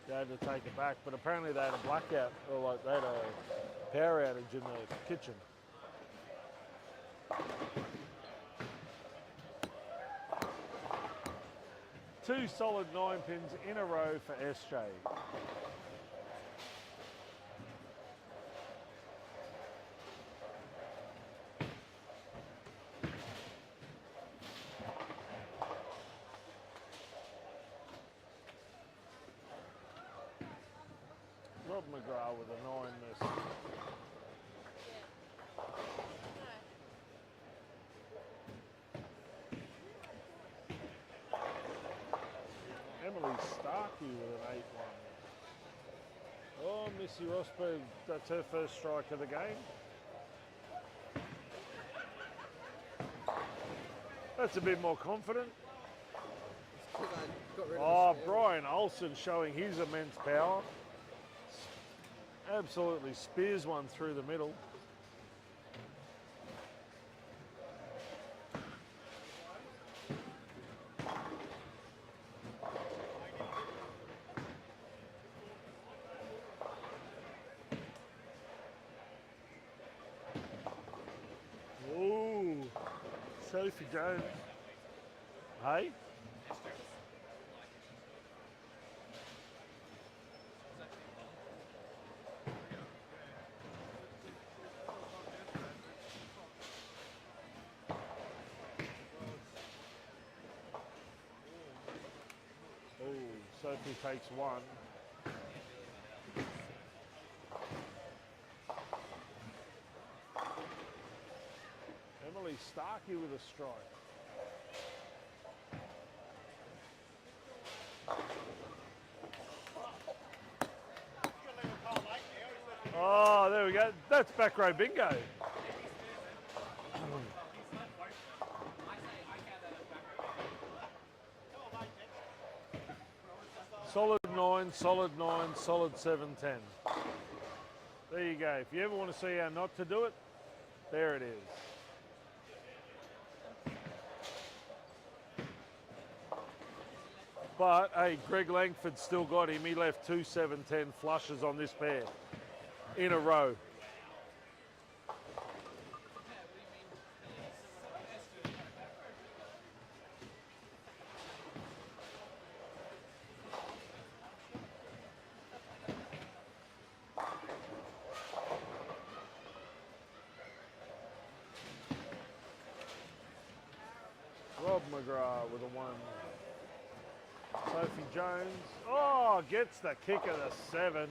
They had to take it back, but apparently they had a blackout, or like they had a power outage in the kitchen. 2 solid 9 pins in a row for SJ. Rob McGrath with a 9 miss. Emily Starkey with an 8-1. Oh, Missy Rosberg, that's her first strike of the game. That's a bit more confident. Oh, Brian Olsen showing his immense power. Absolutely spears one through the middle. Ooh, Sophie Jones. Hey? Sophie takes 1. Emily Starkey with a strike. Oh, there we go. That's back row bingo. Solid 9, solid 9, solid 7, 10. There you go. If you ever want to see how not to do it, there it is. But, hey, Greg Langford still got him. He left 2 7 10 flushes on this pair in a row. Rob McGrath with a 1. Sophie Jones, oh, gets the kick of the 7.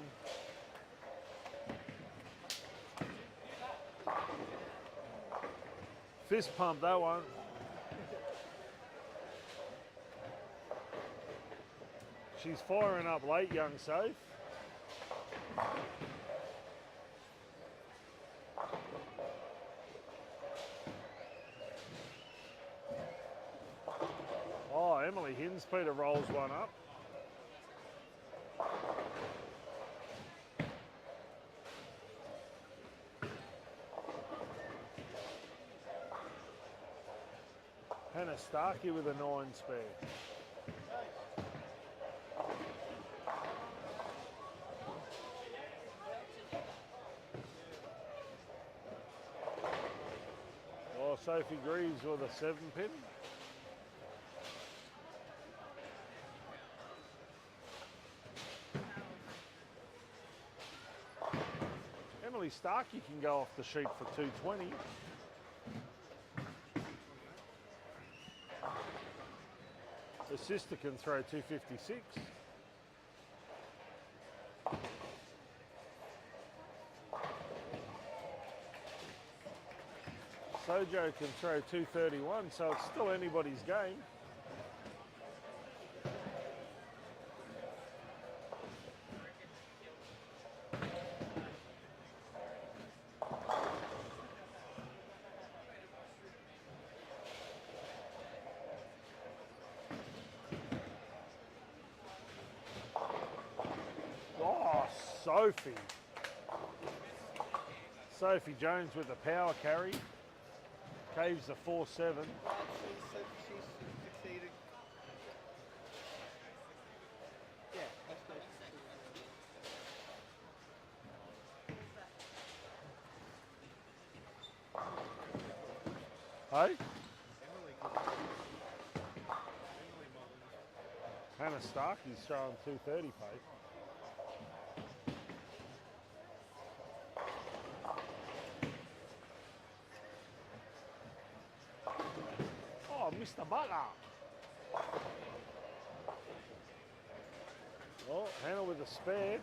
Fist pump that one. She's firing up late, young Soph. Oh, Emily Hinspeter rolls one up. Hannah Starkey with a 9 spare. Oh, Sophie Greaves with a 7 pin. Emily Starkey can go off the sheet for 220. Her sister can throw 256. Sojo can throw 231, so it's still anybody's game. Sophie Jones with the power carry. Caves the 4-7. She's succeeding. Yeah, that's nice. Hey? Hannah Starkey's showing 230 pace. Oh, Mr. Butler. Well, Hannah with a spare.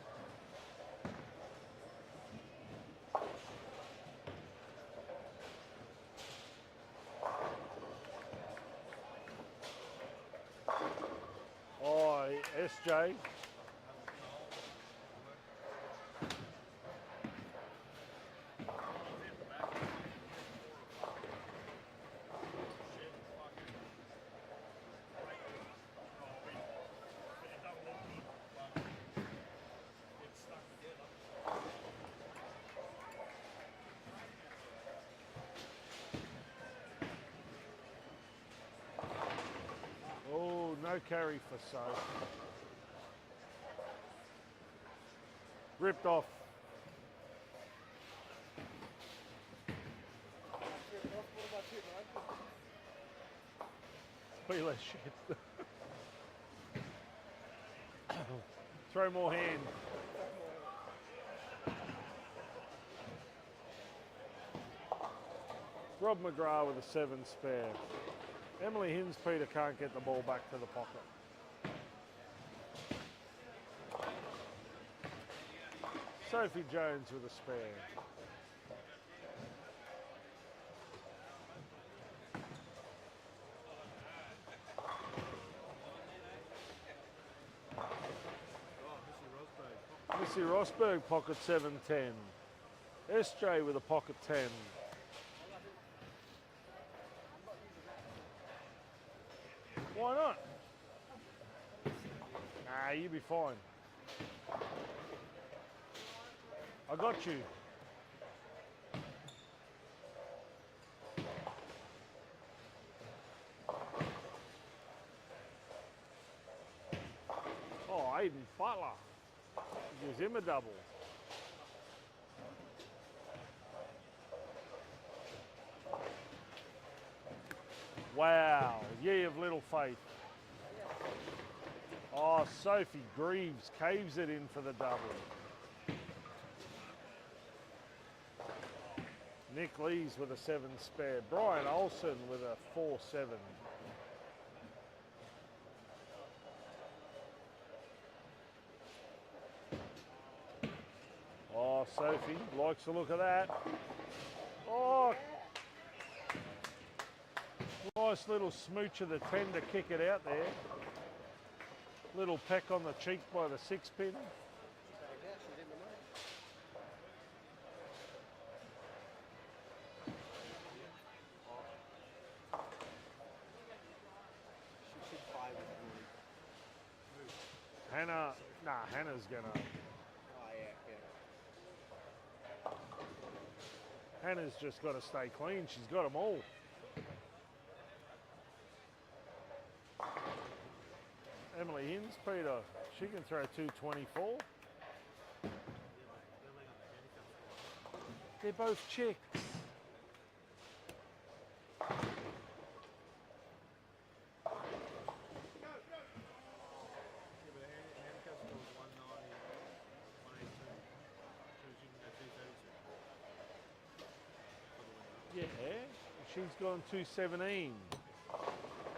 Oh, SJ. Oh, no carry for So. Ripped off. Be less shit. Throw more hand. Rob McGrath with a 7 spare. Emily Hinspeter can't get the ball back to the pocket. Sophie Jones with a spare. Missy Rosberg pocket 7-10. SJ with a pocket 10. Why not? Nah, you be fine. I got you. Oh, Aiden Butler. Gives him a double. Wow, ye of little faith. Oh, Sophie Greaves caves it in for the double. Nick Lees with a 7 spare. Brian Olsen with a 4-7. Oh, Sophie likes the look of that. Oh, nice little smooch of the 10 to kick it out there. Little peck on the cheek by the 6-pin. Hannah's gonna. Oh, yeah. Hannah's just got to stay clean. She's got them all. Emily Hinspeter, she can throw 224. They're both chicks. Yeah, she's gone 217.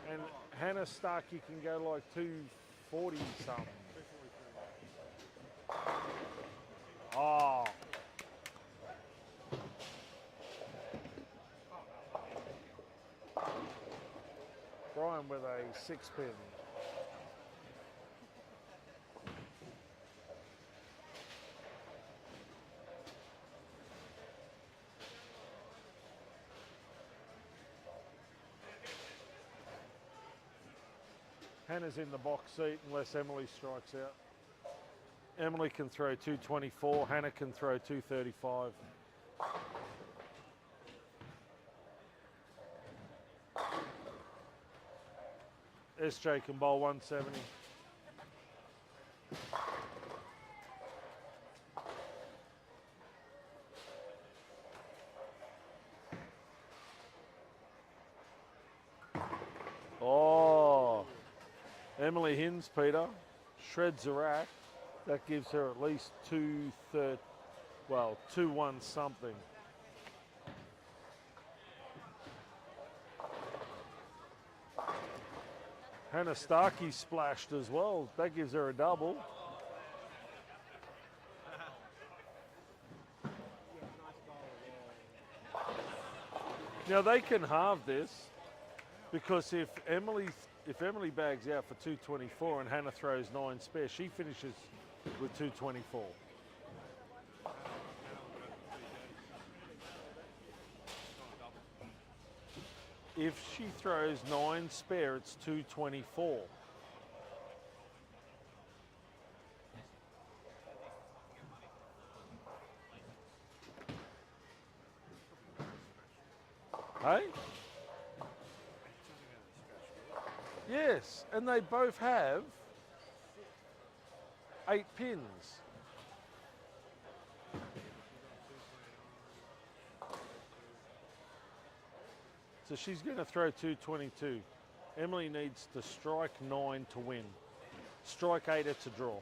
And Hannah Starkey can go like 240 something. Oh. Brian with a 6-pin. Hannah's in the box seat unless Emily strikes out. Emily can throw 224, Hannah can throw 235. SJ can bowl 170. Emily Hins, Peter, shreds a rack. That gives her at least 2-1 something. Hannah Starkey splashed as well. That gives her a double. Now they can halve this because if Emily bags out for 224 and Hannah throws 9 spare, she finishes with 224. If she throws 9 spare, it's 224. Hey? Yes, and they both have 8 pins. So she's going to throw 222. Emily needs to strike 9 to win. Strike 8, it's a draw.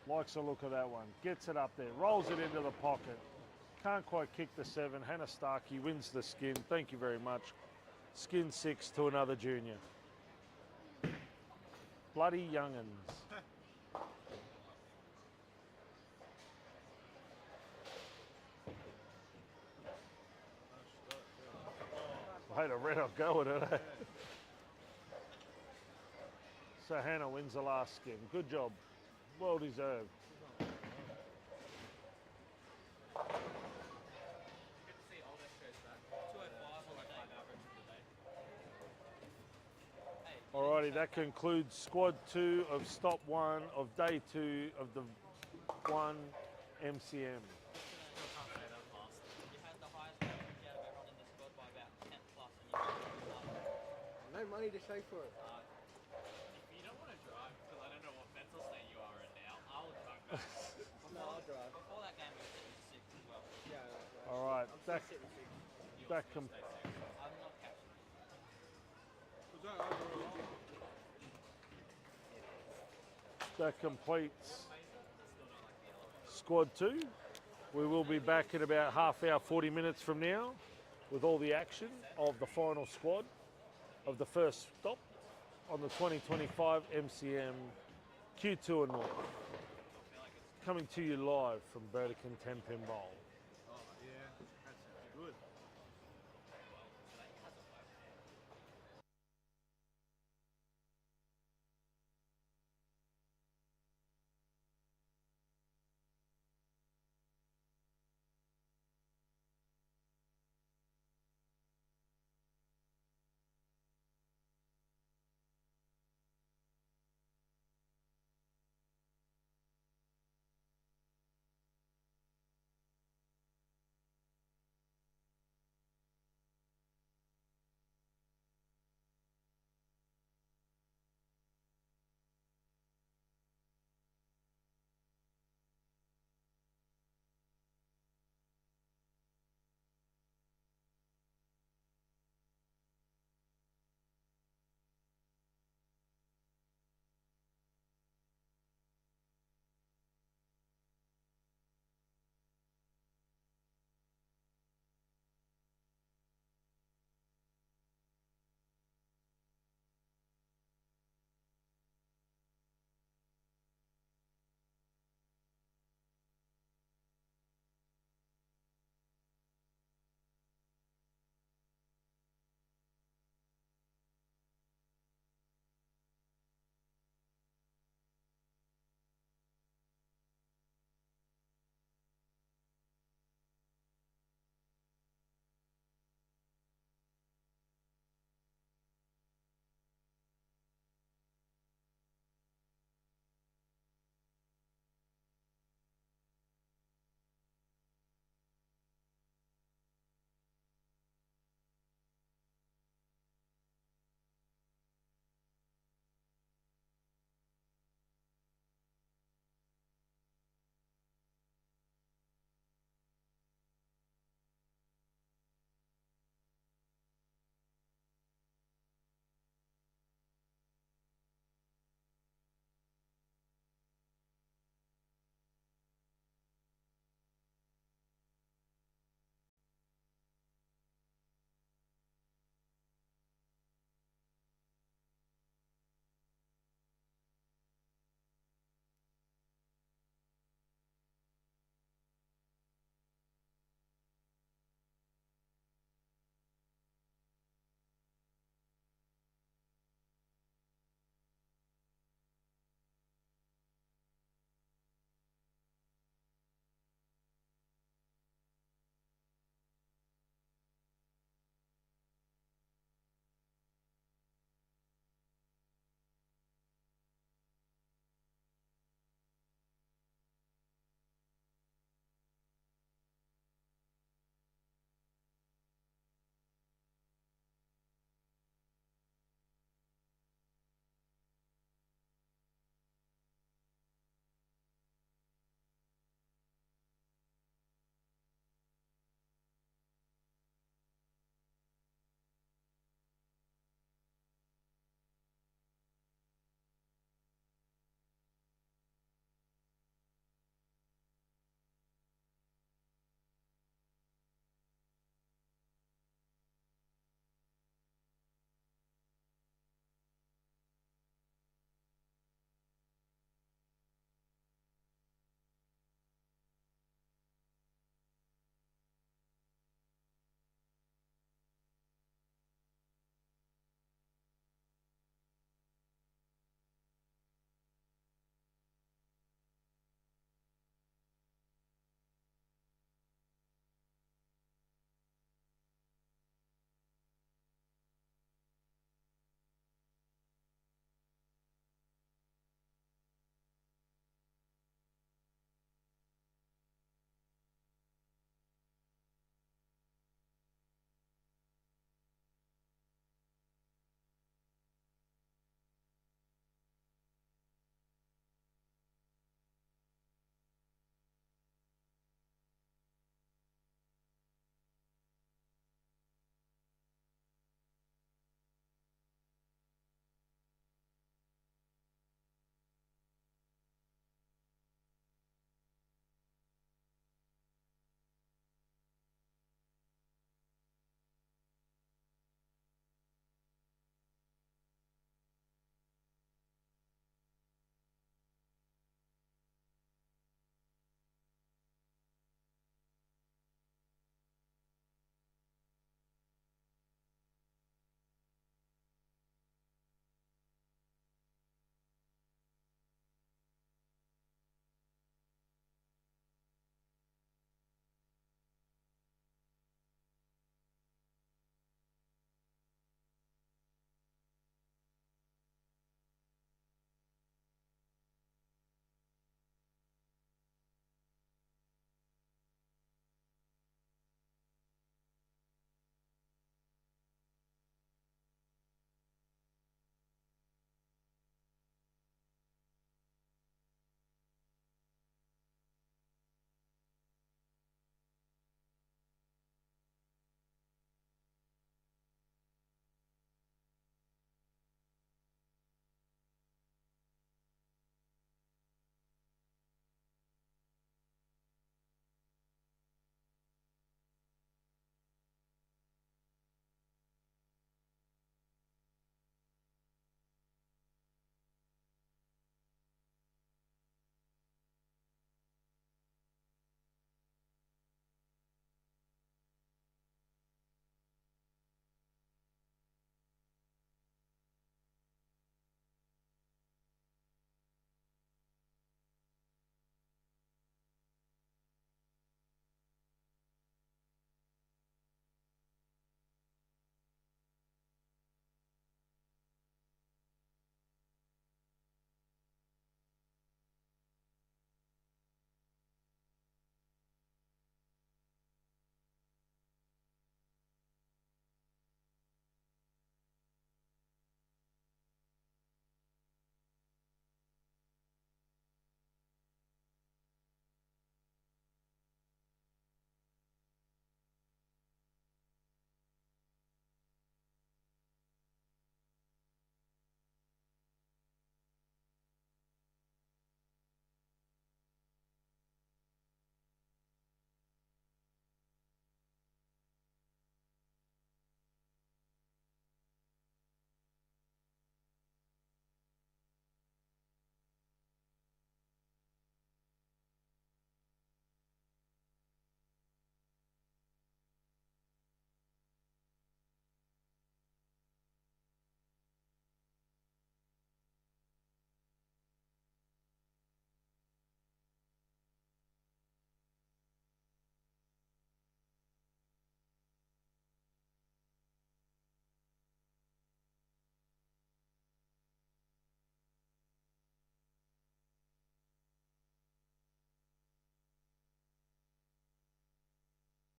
Likes the look of that one. Gets it up there. Rolls it into the pocket. Can't quite kick the 7. Hannah Starkey wins the skin. Thank you very much. Skin 6 to another junior. Bloody young'uns. Way to red up go at it. So Hannah wins the last skin. Good job. Well deserved. Good to see old extras back. 205 on the average of the day. Alrighty, that concludes squad 2 of stop 1 of day 2 of the 1 MCM. No money to show for it. If you don't want to drive, because I don't know what mental state you are in now, I'll drive. No, I'll drive. Before that game, we were sitting 6 as well. Yeah, that's right. All right, I'm still sitting 6. that I'm not catching. completes squad 2. We will be back in about half hour, 40 minutes from now with all the action of the final squad of the first stop on the 2025 MCM Q2 and North. Coming to you live from Burdekin 10 Pin Bowl. Oh, yeah, that sounds good.